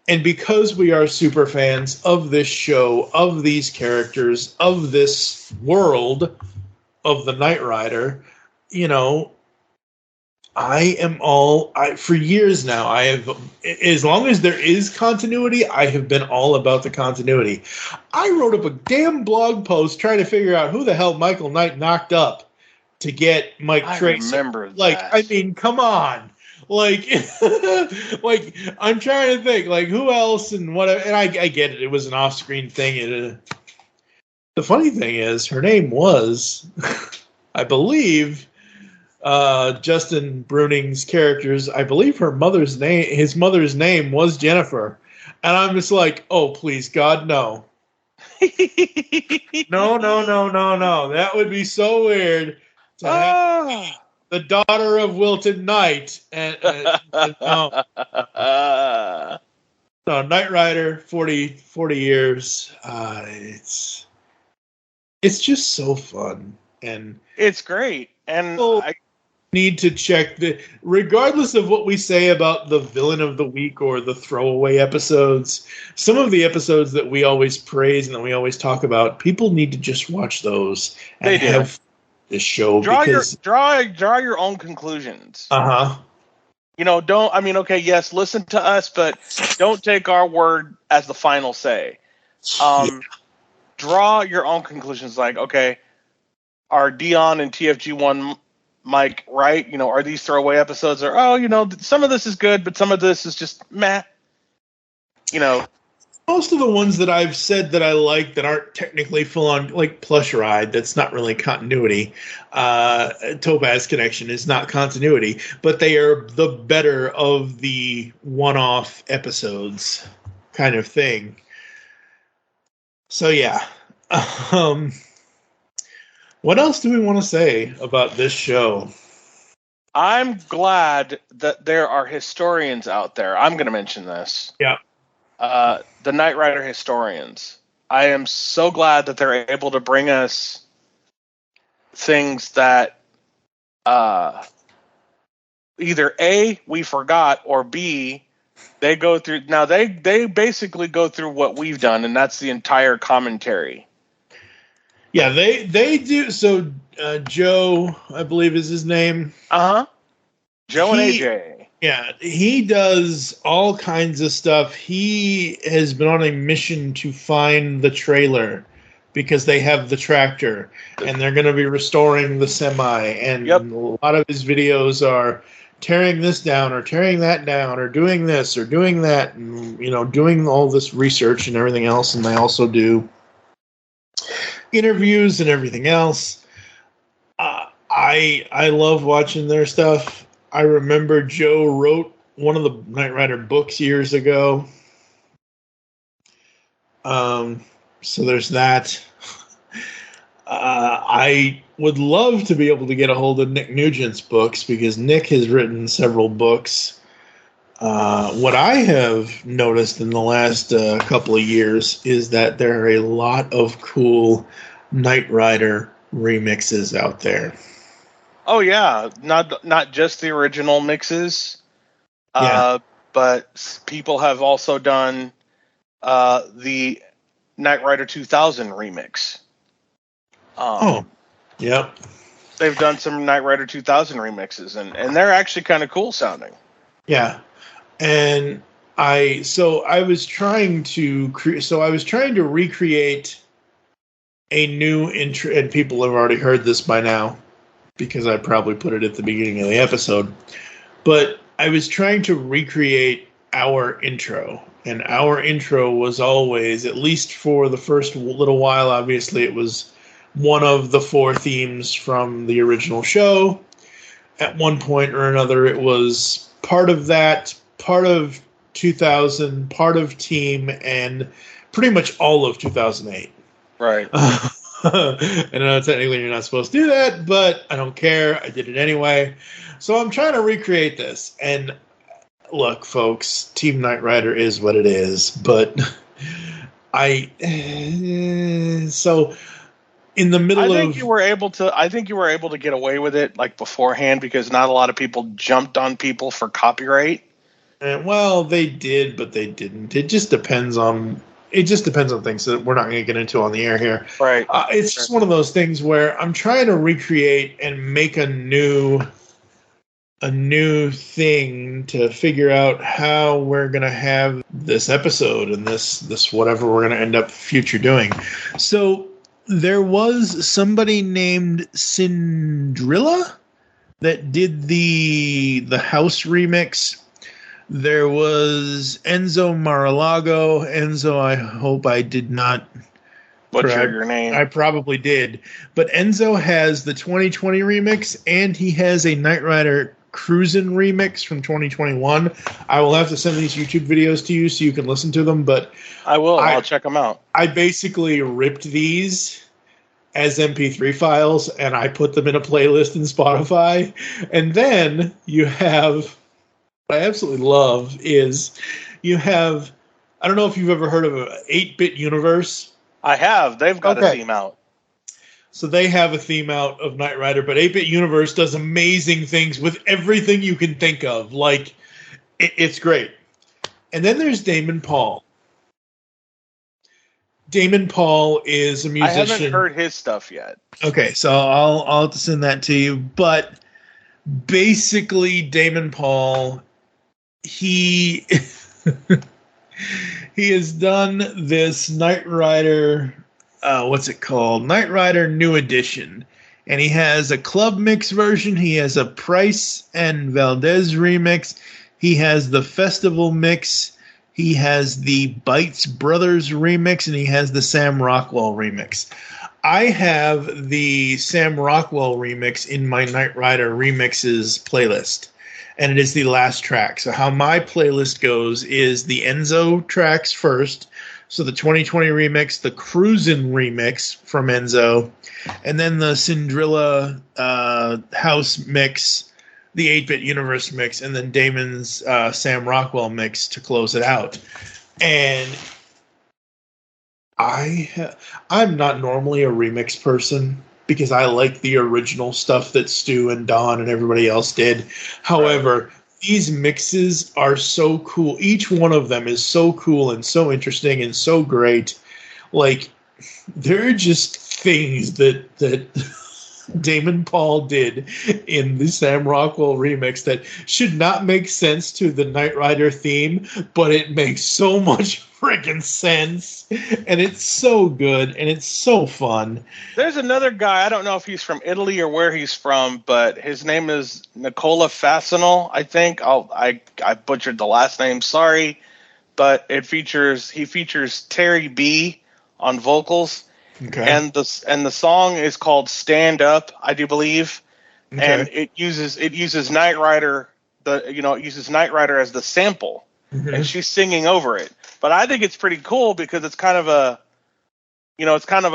And because we are super fans of this show, of these characters, of this world of the Knight Rider, you know, for years now, I have, as long as there is continuity, I have been all about the continuity. I wrote up a damn blog post trying to figure out who the hell Michael Knight knocked up to get Mike Tracer. Remember that. Like, I mean, come on. Like, like I'm trying to think, like, who else and what? And I get it; it was an off-screen thing. The funny thing is, her name was, I believe, Justin Bruning's characters. I believe his mother's name was Jennifer, and I'm just like, oh, please, God, no, no, that would be so weird to have the daughter of Wilton Knight, and no. No, Knight Rider, 40 years. It's just so fun, and it's great. And I need to check regardless of what we say about the villain of the week or the throwaway episodes. Some of the episodes that we always praise and that we always talk about, people need to just watch those and have this show. Draw your own conclusions. You know, yes, listen to us, but don't take our word as the final say. Draw your own conclusions. Like, okay, are Duyahn and TFG1 Mike right? You know, are these throwaway episodes? Or, some of this is good, but some of this is just meh. You know, most of the ones that I've said that I like that aren't technically full on, like Plush Ride, that's not really continuity. Topaz Connection is not continuity, but they are the better of the one-off episodes kind of thing. So yeah. What else do we want to say about this show? I'm glad that there are historians out there. I'm going to mention this. Yeah. The Knight Rider historians. I am so glad that they're able to bring us things that either A, we forgot, or B, they go through. Now they basically go through what we've done, and that's the entire commentary. Yeah, they do. So Joe, I believe is his name. Joe and AJ. Yeah, he does all kinds of stuff. He has been on a mission to find the trailer because they have the tractor and they're going to be restoring the semi. And a lot of his videos are tearing this down or tearing that down or doing this or doing that, and doing all this research and everything else. And they also do interviews and everything else. I love watching their stuff. I remember Joe wrote one of the Knight Rider books years ago. So there's that. I would love to be able to get a hold of Nick Nugent's books because Nick has written several books. What I have noticed in the last couple of years is that there are a lot of cool Knight Rider remixes out there. Oh yeah, not just the original mixes, but people have also done the Knight Rider 2000 remix. Yep. They've done some Knight Rider 2000 remixes, and they're actually kind of cool sounding. Yeah, and I was trying to recreate a new intro, and people have already heard this by now because I probably put it at the beginning of the episode. But I was trying to recreate our intro, and our intro was always, at least for the first little while, obviously it was one of the 4 themes from the original show. At one point or another, it was part of that, part of 2000, part of Team, and pretty much all of 2008. Right. I know technically you're not supposed to do that, but I don't care. I did it anyway. So I'm trying to recreate this. And look, folks, Team Knight Rider is what it is. But so in the middle I think you were able to get away with it like beforehand because not a lot of people jumped on people for copyright. Well, they did, but they didn't. It just depends on things that we're not going to get into on the air here. Right. It's just one of those things where I'm trying to recreate and make a new thing to figure out how we're going to have this episode and this whatever we're going to end up future doing. So there was somebody named Cindrilla that did the house remix. There was Enzo Marilago. Enzo, I hope I did not butcher your name. I probably did. But Enzo has the 2020 remix, and he has a Knight Rider Cruisin' remix from 2021. I will have to send these YouTube videos to you so you can listen to them. But I will. I'll check them out. I basically ripped these as MP3 files, and I put them in a playlist in Spotify. And then you have... What I absolutely love is you have, I don't know if you've ever heard of an 8-Bit Universe. I have. They've got a theme out. So they have a theme out of Knight Rider, but 8-Bit Universe does amazing things with everything you can think of. Like, it's great. And then there's Damon Paul. Damon Paul is a musician. I haven't heard his stuff yet. Okay, so I'll have to send that to you. But basically, Damon Paul... He has done this Knight Rider, what's it called? Knight Rider New Edition. And he has a club mix version. He has a Price and Valdez remix. He has the festival mix. He has the Bites Brothers remix. And he has the Sam Rockwell remix. I have the Sam Rockwell remix in my Knight Rider remixes playlist. And it is the last track. So how my playlist goes is the Enzo tracks first. So the 2020 remix, the Cruisin' remix from Enzo, and then the Cindrilla house mix, the 8-Bit Universe mix, and then Damon's Sam Rockwell mix to close it out. And I'm not normally a remix person. because I like the original stuff that Stu and Don and everybody else did. However, these mixes are so cool. Each one of them is so cool and so interesting and so great. Like, they're just things that Damon Paul did in the Sam Rockwell remix that should not make sense to the Knight Rider theme, but it makes so much freaking sense, and it's so good, and it's so fun. There's another guy, I don't know if he's from Italy or where he's from, but his name is Nicola Fasanel, I think. I butchered the last name, sorry, but he features Terry B on vocals. Okay. And the song is called "Stand Up," I do believe, and it uses Knight Rider as the sample, and she's singing over it. But I think it's pretty cool because it's kind of a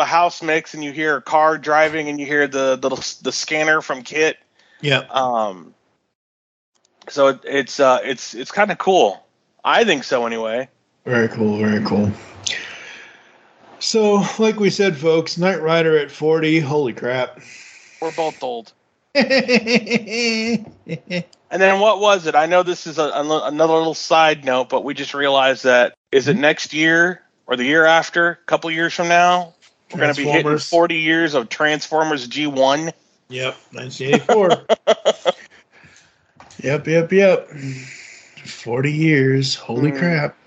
house mix, and you hear a car driving, and you hear the scanner from Kit. Yeah. So it's kind of cool. I think so anyway. Very cool. Very cool. So, like we said, folks, Knight Rider at 40, holy crap. We're both old. And then what was it? I know this is another little side note, but we just realized that, is it next year or the year after, a couple years from now, we're going to be hitting 40 years of Transformers G1? Yep, 1984. Yep. 40 years, holy crap.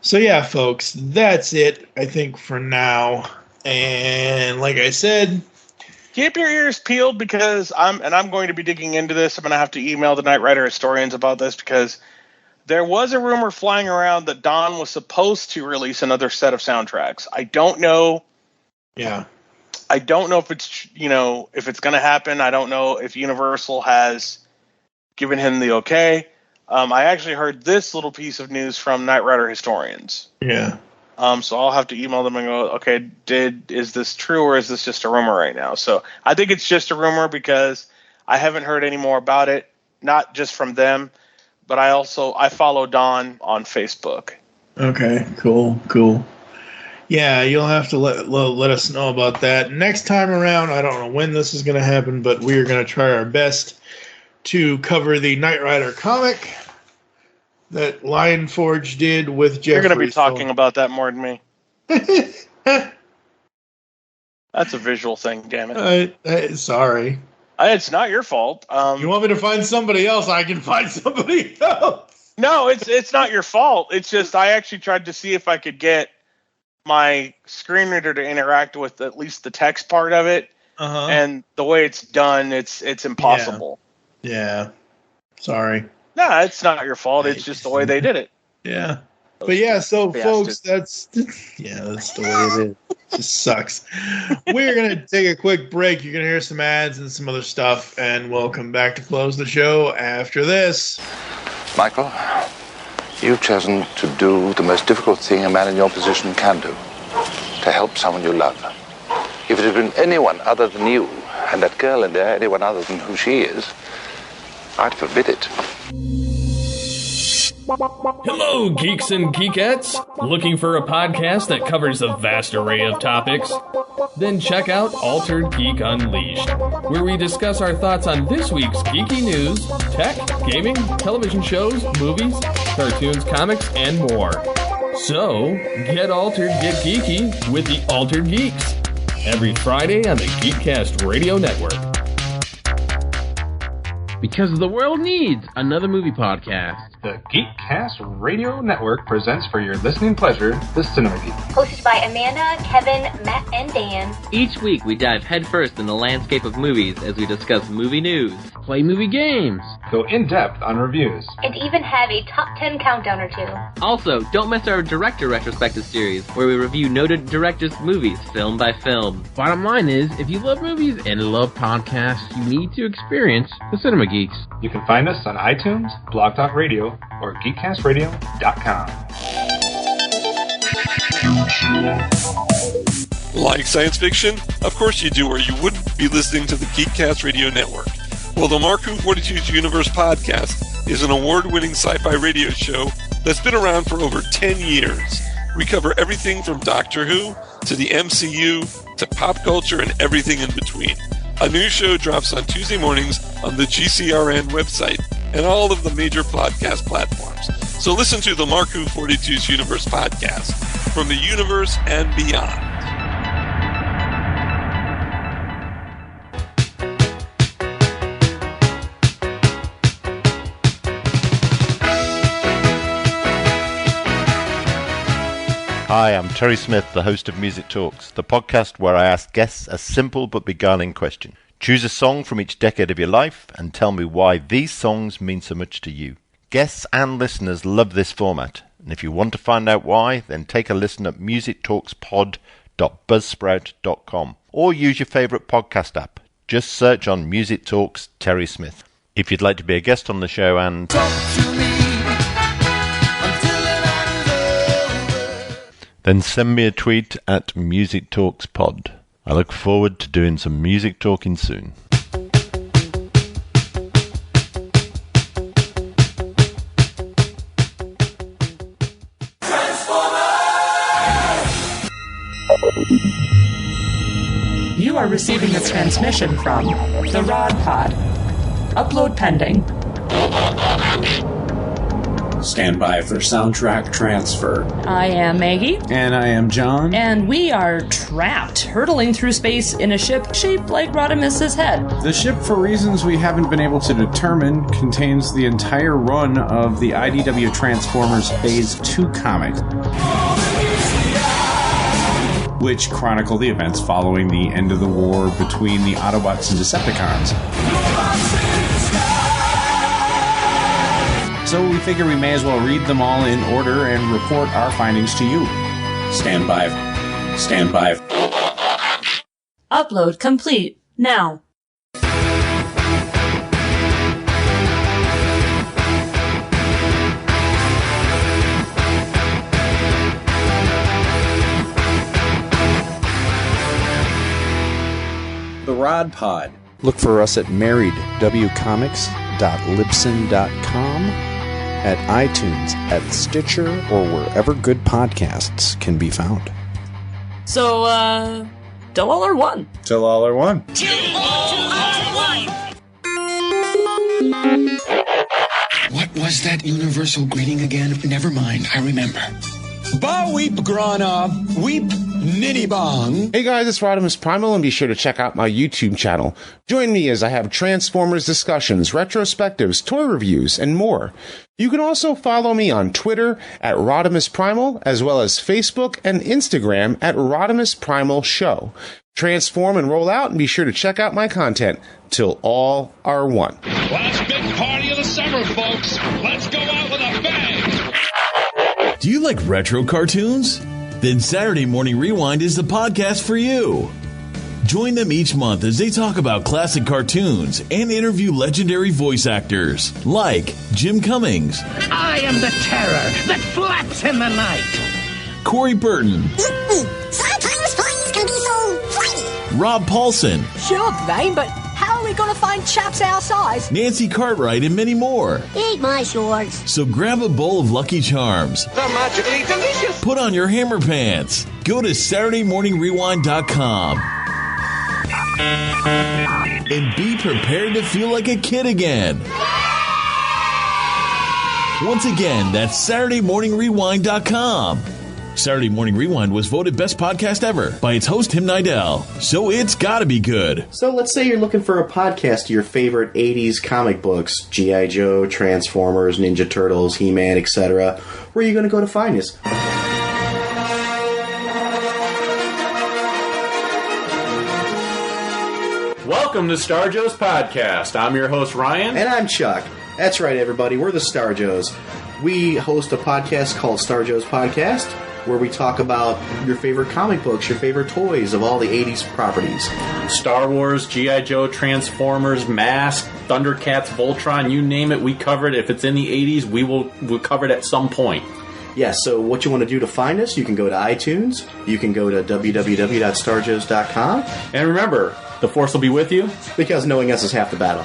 So yeah, folks, that's it, I think, for now. And like I said, keep your ears peeled because I'm going to be digging into this. I'm going to have to email the Knight Rider historians about this because there was a rumor flying around that Don was supposed to release another set of soundtracks. I don't know. Yeah. I don't know if it's, if it's going to happen. I don't know if Universal has given him the okay. I actually heard this little piece of news from Knight Rider historians. Yeah. So I'll have to email them and go, okay, is this true or is this just a rumor right now? So I think it's just a rumor because I haven't heard any more about it, not just from them, but I follow Don on Facebook. Okay, cool. Yeah, you'll have to let us know about that. Next time around, I don't know when this is going to happen, but we are going to try our best to cover the Knight Rider comic that Lion Forge did with Jeffrey. You're going to be talking about that more than me. That's a visual thing, damn it. Sorry. It's not your fault. You want me to find somebody else? I can find somebody else. No, it's not your fault. It's just I actually tried to see if I could get my screen reader to interact with at least the text part of it. And the way it's done, it's impossible. Yeah. Sorry. No, it's not your fault. It's just the way they did it. Yeah. But yeah, so folks, that's the way it is. It just sucks. We're going to take a quick break. You're going to hear some ads and some other stuff, and we'll come back to close the show after this. Michael, you've chosen to do the most difficult thing a man in your position can do, to help someone you love. If it had been anyone other than you, and that girl in there, anyone other than who she is, I'd forbid it. Hello, geeks and geekettes! Looking for a podcast that covers a vast array of topics? Then check out Altered Geek Unleashed, where we discuss our thoughts on this week's geeky news, tech, gaming, television shows, movies, cartoons, comics, and more. So, get altered, get geeky with the Altered Geeks. Every Friday on the Geekcast Radio Network. Because the world needs another movie podcast. The Geekcast Radio Network presents for your listening pleasure the Cinema Geek. Hosted by Amanda, Kevin, Matt, and Dan. Each week we dive headfirst in the landscape of movies as we discuss movie news, play movie games, go in-depth on reviews, and even have a top 10 countdown or two. Also, don't miss our director retrospective series, where we review noted directors' movies film by film. Bottom line is, if you love movies and love podcasts, you need to experience the Cinema Geeks. You can find us on iTunes, Blog Talk Radio, or GeekCastRadio.com. Like science fiction? Of course you do, or you wouldn't be listening to the Geekcast Radio Network. Well, the Marku 42's Universe podcast is an award-winning sci-fi radio show that's been around for over 10 years. We cover everything from Doctor Who to the MCU, to pop culture and everything in between. A new show drops on Tuesday mornings on the GCRN website and all of the major podcast platforms. So listen to the Marku 42's Universe podcast from the universe and beyond. Hi, I'm Terry Smith, the host of Music Talks, the podcast where I ask guests a simple but beguiling question. Choose a song from each decade of your life and tell me why these songs mean so much to you. Guests and listeners love this format, and if you want to find out why, then take a listen at musictalkspod.buzzsprout.com or use your favourite podcast app. Just search on Music Talks Terry Smith. If you'd like to be a guest on the show and then send me a tweet at MusicTalksPod. I look forward to doing some music talking soon. You are receiving a transmission from the Rod Pod. Upload pending. Stand by for soundtrack transfer. I am Maggie. And I am John. And we are trapped, hurtling through space in a ship shaped like Rodimus's head. The ship, for reasons we haven't been able to determine, contains the entire run of the IDW Transformers Phase 2 comic, which chronicle the events following the end of the war between the Autobots and Decepticons. So we figure we may as well read them all in order and report our findings to you. Stand by. Stand by. Upload complete. Now. The Rod Pod. Look for us at marriedwcomics.libsyn.com, at iTunes, at Stitcher, or wherever good podcasts can be found. So, till all are one. Till all are one. What was that universal greeting again? Never mind, I remember. Ba weep grana, weep nitty bong. Hey guys, it's Rodimus Primal, and be sure to check out my YouTube channel. Join me as I have Transformers discussions, retrospectives, toy reviews, and more. You can also follow me on Twitter at Rodimus Primal, as well as Facebook and Instagram at Rodimus Primal Show. Transform and roll out, and be sure to check out my content till all are one. Last big party of the summer, folks. Let's go out with a bang. Do you like retro cartoons? Then Saturday Morning Rewind is the podcast for you. Join them each month as they talk about classic cartoons and interview legendary voice actors like Jim Cummings. I am the terror that flaps in the night. Corey Burton. Sometimes toys can be so flighty. Rob Paulson. Sure, Blaine, but how are we going to find chaps our size? Nancy Cartwright and many more. Eat my shorts. So grab a bowl of Lucky Charms. They're magically delicious. Put on your hammer pants. Go to SaturdayMorningRewind.com. And be prepared to feel like a kid again. Once again, that's SaturdayMorningRewind.com. Saturday Morning Rewind was voted Best Podcast Ever by its host, Tim Nidell. So it's gotta be good. So let's say you're looking for a podcast to your favorite 80s comic books, G.I. Joe, Transformers, Ninja Turtles, He-Man, etc. Where are you going to go to find this? Welcome to Star Joe's Podcast. I'm your host, Ryan. And I'm Chuck. That's right, everybody. We're the Star Joes. We host a podcast called Star Joe's Podcast, where we talk about your favorite comic books, your favorite toys of all the 80s properties. Star Wars, G.I. Joe, Transformers, Mask, Thundercats, Voltron, you name it, we cover it. If it's in the 80s, we'll cover it at some point. Yes, so what you want to do to find us, you can go to iTunes, you can go to www.starjoes.com. And remember, the Force will be with you. Because knowing us is half the battle.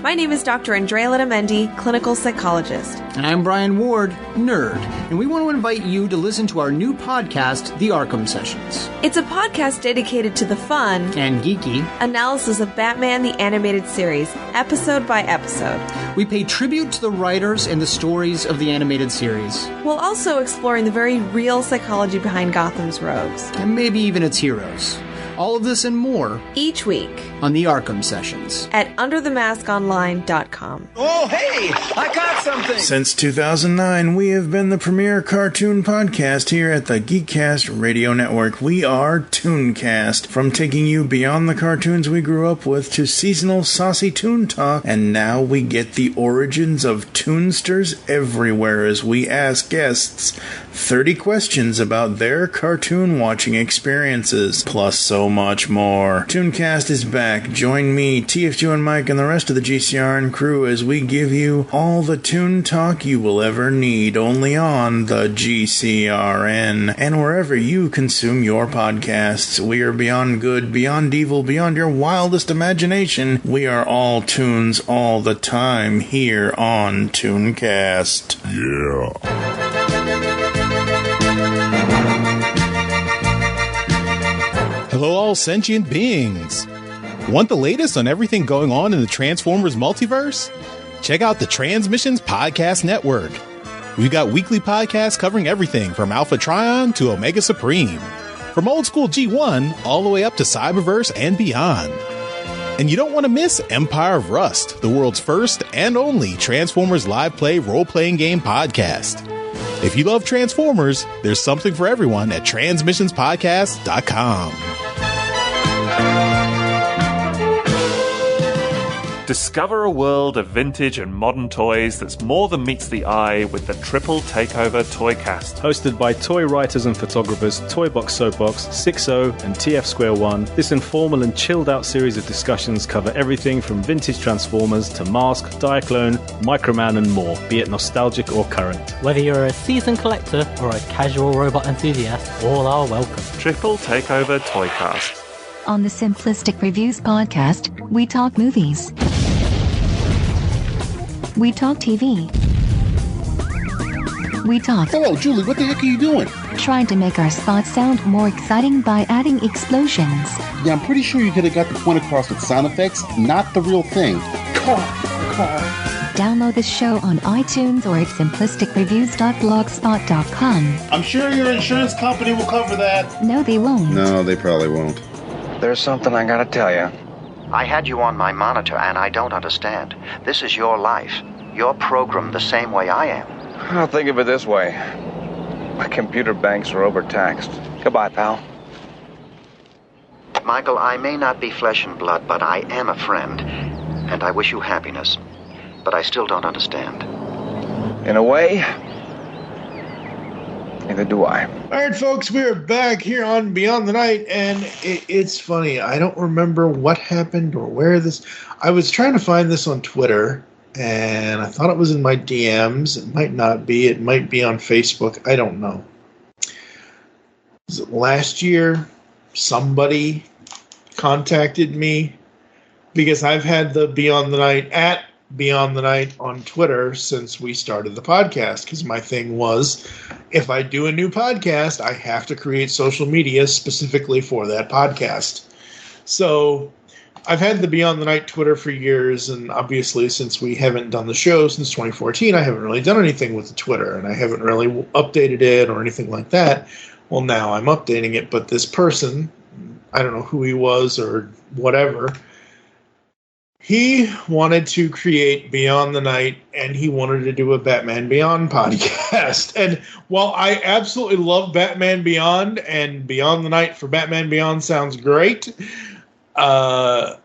My name is Dr. Andrea Letamendi, clinical psychologist. And I'm Brian Ward, nerd. And we want to invite you to listen to our new podcast, The Arkham Sessions. It's a podcast dedicated to the fun and geeky analysis of Batman the Animated Series, episode by episode. We pay tribute to the writers and the stories of the animated series, while also exploring the very real psychology behind Gotham's rogues. And maybe even its heroes. All of this and more each week on the Arkham Sessions at underthemaskonline.com. Oh, hey! I got something! Since 2009, we have been the premier cartoon podcast here at the Geekcast Radio Network. We are Tooncast. From taking you beyond the cartoons we grew up with to seasonal saucy toon talk, and now we get the origins of toonsters everywhere as we ask guests 30 questions about their cartoon watching experiences, plus so much more. Tooncast is back. Join me, TFG and Mike, and the rest of the GCRN crew as we give you all the toon talk you will ever need, only on the GCRN and wherever you consume your podcasts. We are beyond good, beyond evil, beyond your wildest imagination. We are all tunes all the time here on Tooncast. Yeah. Hello, all sentient beings. Want the latest on everything going on in the Transformers multiverse? Check out the Transmissions Podcast Network. We've got weekly podcasts covering everything from Alpha Trion to Omega Supreme, from old school G1 all the way up to Cyberverse and beyond. And you don't want to miss Empire of Rust, the world's first and only Transformers live play role-playing game podcast. If you love Transformers, there's something for everyone at transmissionspodcast.com. Discover a world of vintage and modern toys that's more than meets the eye with the Triple Takeover Toycast. Hosted by toy writers and photographers Toybox Soapbox, 6O, and TF Square 1, this informal and chilled out series of discussions cover everything from vintage Transformers to Mask, Diaclone, Microman, and more, be it nostalgic or current. Whether you're a seasoned collector or a casual robot enthusiast, all are welcome. Triple Takeover Toycast. On the Simplistic Reviews podcast, we talk movies. We talk TV. We talk... Hello, Julie, what the heck are you doing? Trying to make our spots sound more exciting by adding explosions. Yeah, I'm pretty sure you could have got the point across with sound effects, not the real thing. Car. Download the show on iTunes or at simplisticreviews.blogspot.com. I'm sure your insurance company will cover that. No, they won't. No, they probably won't. There's something I gotta tell you. I had you on my monitor, and I don't understand. This is your life. You're programmed the same way I am. I'll think of it this way. My computer banks are overtaxed. Goodbye, pal. Michael, I may not be flesh and blood, but I am a friend. And I wish you happiness. But I still don't understand. In a way, neither do I. All right, folks, we're back here on Beyond the Night, and it's funny. I don't remember what happened or where this... I was trying to find this on Twitter, and I thought it was in my DMs. It might not be. It might be on Facebook. I don't know. Was it last year? Somebody contacted me because I've had the Beyond the Night at Beyond the Night on Twitter since we started the podcast, because my thing was, if I do a new podcast, I have to create social media specifically for that podcast. So I've had the Beyond the Night Twitter for years, and obviously since we haven't done the show since 2014, I haven't really done anything with the Twitter, and I haven't really updated it or anything like that. Well, now I'm updating it, but this person, I don't know who he was or whatever, he wanted to create Beyond the Night, and he wanted to do a Batman Beyond podcast. And while I absolutely love Batman Beyond, and Beyond the Night for Batman Beyond sounds great, yeah,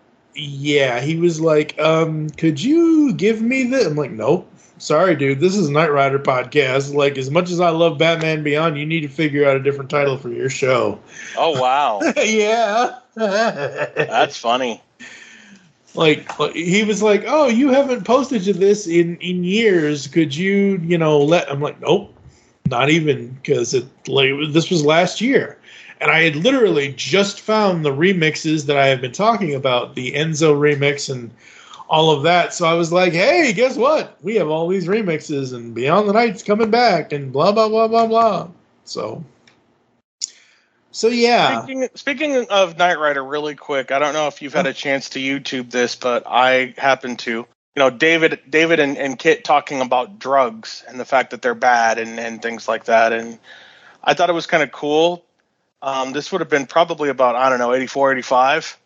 he was like, could you give me this? I'm like, nope. Sorry, dude. This is a Knight Rider podcast. Like, as much as I love Batman Beyond, you need to figure out a different title for your show. Oh, wow. Yeah. That's funny. Like, he was like, oh, you haven't posted to this in years. Could you, let... I'm like, nope. Not even, because this was last year. And I had literally just found the remixes that I have been talking about, the Enzo remix and all of that. So I was like, hey, guess what? We have all these remixes, and Beyond the Night's coming back, and blah, blah, blah, blah, blah. So yeah. Speaking of Knight Rider, really quick, I don't know if you've had a chance to YouTube this, but I happen to. David and Kit talking about drugs and the fact that they're bad and things like that. And I thought it was kind of cool. This would have been probably about, 84, 85,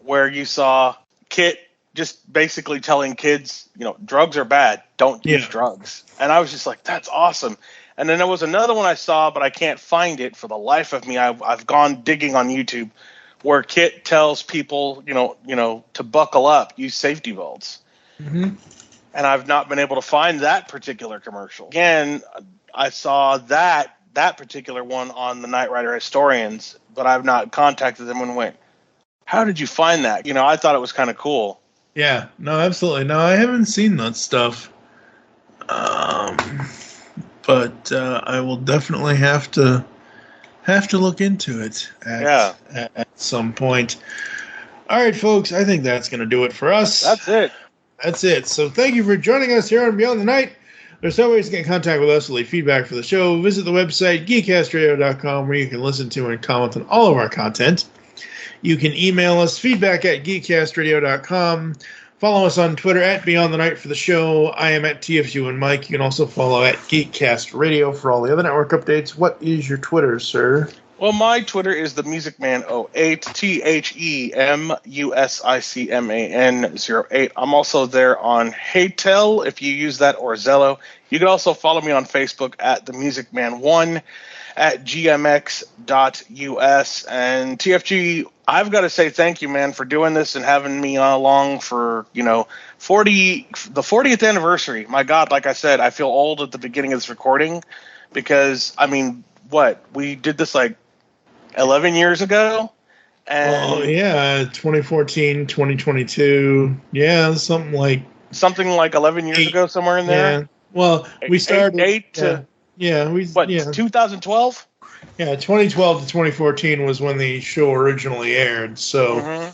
where you saw Kit just basically telling kids, drugs are bad. Don't use drugs. And I was just like, that's awesome. And then there was another one I saw, but I can't find it for the life of me. I've gone digging on YouTube, where Kit tells people, to buckle up, use safety belts. Mm-hmm. And I've not been able to find that particular commercial. Again, I saw that particular one on the Knight Rider Historians, but I've not contacted them and went, how did you find that? I thought it was kind of cool. Yeah, no, absolutely. No, I haven't seen that stuff. But I will definitely have to look into it at some point. All right, folks, I think that's going to do it for us. That's it. So thank you for joining us here on Beyond the Night. There's several ways to get in contact with us to leave feedback for the show. Visit the website, geekcastradio.com, where you can listen to and comment on all of our content. You can email us, feedback at geekcastradio.com. Follow us on Twitter at Beyond the Night for the show. I am at TFU and Mike. You can also follow at Geekcast Radio for all the other network updates. What is your Twitter, sir? Well, my Twitter is the MusicMan08, TheMusicMan08. I'm also there on Haytel, if you use that, or Zello. You can also follow me on Facebook at the MusicMan1, at gmx.us. And TFG, I've got to say thank you, man, for doing this and having me along for, the 40th anniversary. My God, like I said, I feel old at the beginning of this recording because, we did this like 11 years ago? And 2014, 2022. Yeah, something like 11 years ago, somewhere in there. Yeah. Well, we started 2012? Yeah, 2012 to 2014 was when the show originally aired. So,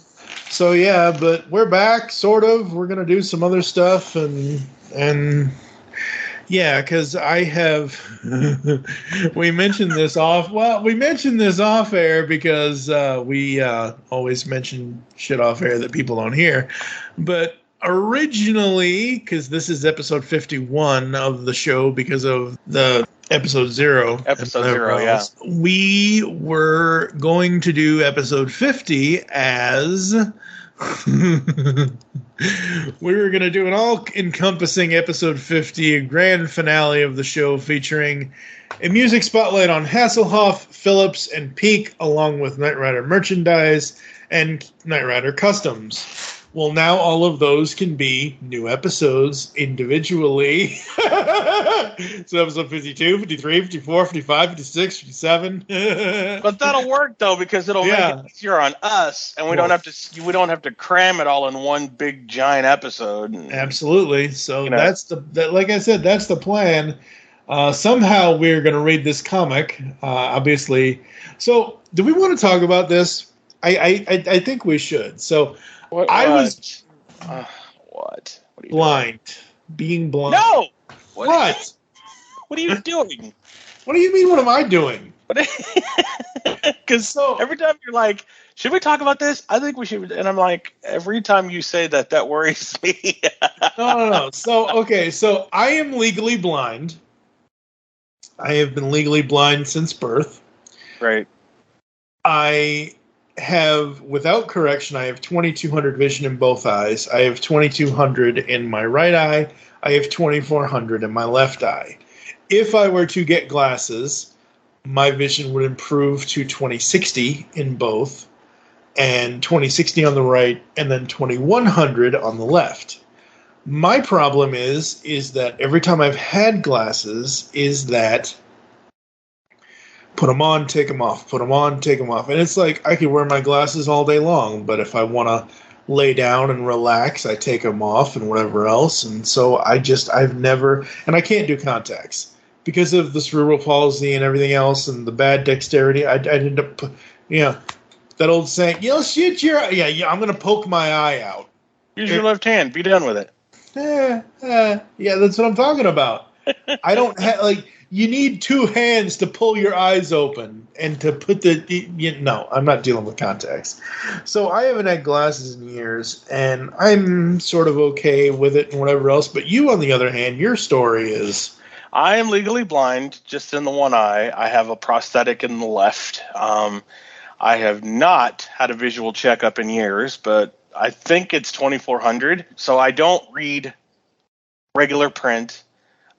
So yeah, but we're back, sort of. We're gonna do some other stuff, and yeah, because I have. we mentioned this off air because we always mention shit off air that people don't hear, but. Originally, because this is episode 51 of the show because of the episode 0. Episode 0, yeah. We were going to do episode 50 as... we were going to do an all-encompassing episode 50, a grand finale of the show featuring a music spotlight on Hasselhoff, Phillips, and Peak, along with Knight Rider merchandise and Knight Rider customs. Well, now all of those can be new episodes individually. So episode 52, 53, 54, 55, 56, 57. But that'll work though because it'll make it easier on us, and we don't have to cram it all in one big giant episode. Absolutely. So that's like I said, that's the plan. Somehow we're going to read this comic, obviously. So, do we want to talk about this? I think we should. So. What? Was what? What are you blind. Being blind. No! What? What are you doing? What do you mean, what am I doing? Because every time you're like, should we talk about this? I think we should. And I'm like, every time you say that worries me. No. So I am legally blind. I have been legally blind since birth. Right. I have, without correction, I have 2200 vision in both eyes. I have 2200 in my right eye. I have 2400 in my left eye. If I were to get glasses, my vision would improve to 2060 in both, and 2060 on the right, and then 2100 on the left. My problem is that every time I've had glasses, is that put them on, take them off, put them on, take them off. And it's like I could wear my glasses all day long, but if I want to lay down and relax, I take them off and whatever else. And so I've never, and I can't do contacts because of the cerebral palsy and everything else and the bad dexterity. I'd end up, that old saying, you'll shoot your, I'm going to poke my eye out. Use your left hand. Be done with it. Yeah, that's what I'm talking about. I don't have you need two hands to pull your eyes open and to put no, I'm not dealing with contacts. So I haven't had glasses in years, and I'm sort of okay with it and whatever else. But you, on the other hand, your story is... I am legally blind just in the one eye. I have a prosthetic in the left. I have not had a visual checkup in years, but I think it's 2400. So I don't read regular print.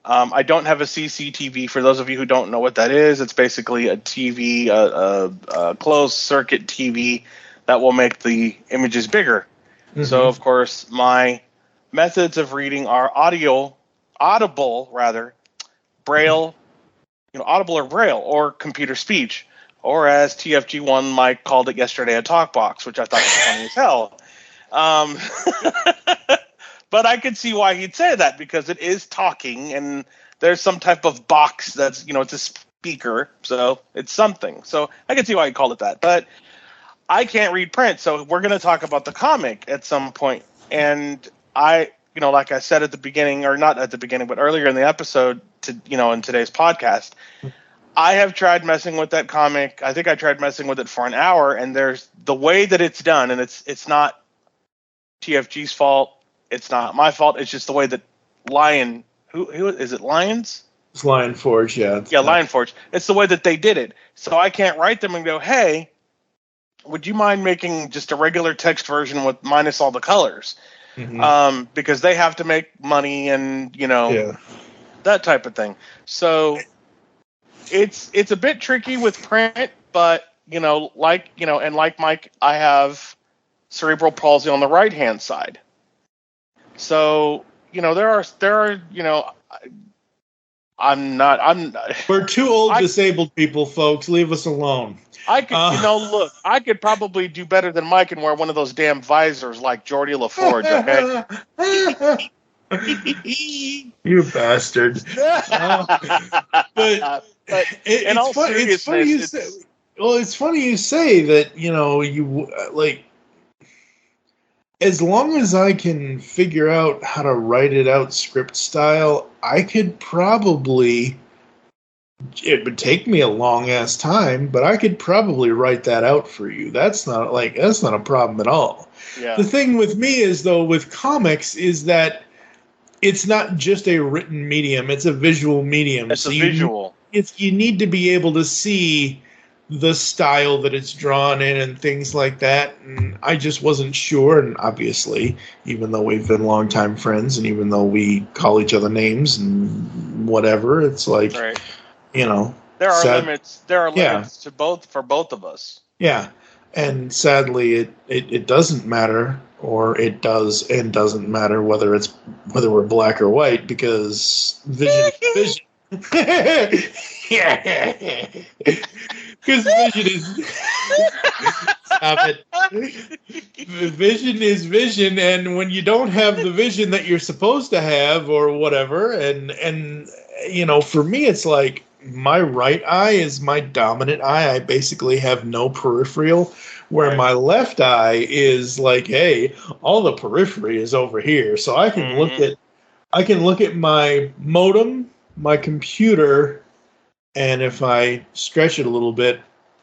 I don't have a CCTV. For those of you who don't know what that is, it's basically a TV, a closed circuit TV that will make the images bigger. Mm-hmm. So, of course, my methods of reading are audible, Braille, audible or Braille, or computer speech, or as TFG1 Mike called it yesterday, a talk box, which I thought was funny as hell. But I could see why he'd say that, because it is talking, and there's some type of box that's, it's a speaker, so it's something. So I could see why he called it that. But I can't read print, so we're going to talk about the comic at some point. And I, like I said at the beginning, or not at the beginning, but earlier in the episode, in today's podcast, I have tried messing with that comic. I think I tried messing with it for an hour, and there's the way that it's done, and it's not TFG's fault. It's not my fault. It's just the way that Lion, who is it? Lions? It's Lion Forge, yeah. Yeah, Lion Forge. It's the way that they did it. So I can't write them and go, hey, would you mind making just a regular text version with minus all the colors? Mm-hmm. Because they have to make money and, that type of thing. So it's a bit tricky with print, but, like Mike, I have cerebral palsy on the right-hand side. So, there are, we're two old disabled people, folks. Leave us alone. I could, look, I could probably do better than Mike and wear one of those damn visors like Geordie LaForge, okay? You bastard. But it's funny you say, well, it's funny you say that, as long as I can figure out how to write it out script style, I could probably, it would take me a long ass time, but I could probably write that out for you. That's not a problem at all. Yeah. The thing with me is, though, with comics is that it's not just a written medium, it's a visual medium. It's a visual. You need to be able to see the style that it's drawn in and things like that, and I just wasn't sure. And obviously, even though we've been longtime friends, and even though we call each other names and whatever, it's like, right. There are limits. There are limits for both of us. Yeah, and sadly, it doesn't matter, or it does and doesn't matter whether we're black or white, because vision is vision. Yeah. Because vision is... Stop it. Vision is vision, and when you don't have the vision that you're supposed to have or whatever, and for me it's like my right eye is my dominant eye. I basically have no peripheral, where my left eye is like, hey, all the periphery is over here. So I can look at my modem, my computer, and if I stretch it a little bit,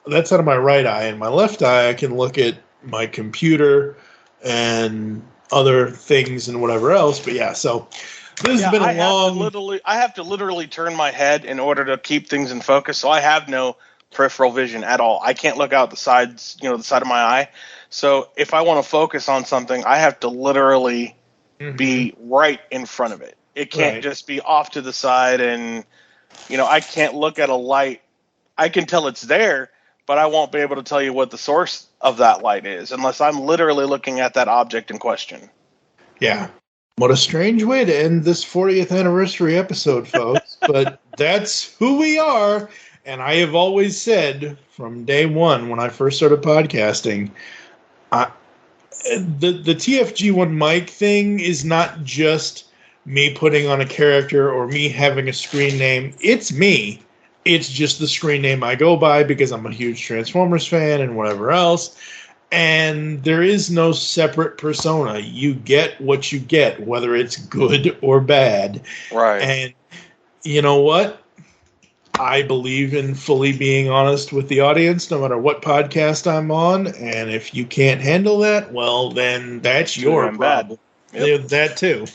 that's out of my right eye. And my left eye, I can look at my computer and other things and whatever else. But yeah, so this has been a long... I have to literally turn my head in order to keep things in focus. So I have no peripheral vision at all. I can't look out the sides, the side of my eye. So if I want to focus on something, I have to literally be right in front of it. It can't just be off to the side, and I can't look at a light. I can tell it's there, but I won't be able to tell you what the source of that light is unless I'm literally looking at that object in question. Yeah. What a strange way to end this 40th anniversary episode, folks. But that's who we are. And I have always said from day one when I first started podcasting, the TFG1 mic thing is not just me putting on a character or me having a screen name. It's me. It's just the screen name I go by because I'm a huge Transformers fan and whatever else. And there is no separate persona. You get what you get, whether it's good or bad. Right. And you know what? I believe in fully being honest with the audience, no matter what podcast I'm on. And if you can't handle that, well, then that's your problem. Yep. That too.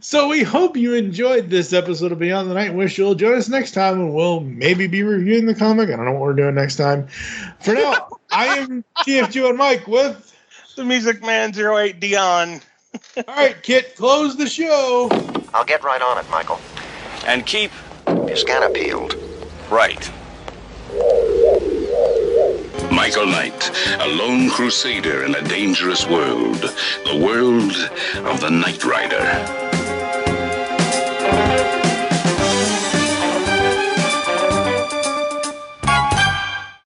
So we hope you enjoyed this episode of Beyond the Night. Wish you'll join us next time, and we'll maybe be reviewing the comic. I don't know what we're doing next time. For now, I am TFG and Mike with the Music Man 08 Duyahn. All right, Kit, close the show. I'll get right on it, Michael. And keep your scanner peeled. Right. Michael Knight, a lone crusader in a dangerous world. The world of the Knight Rider.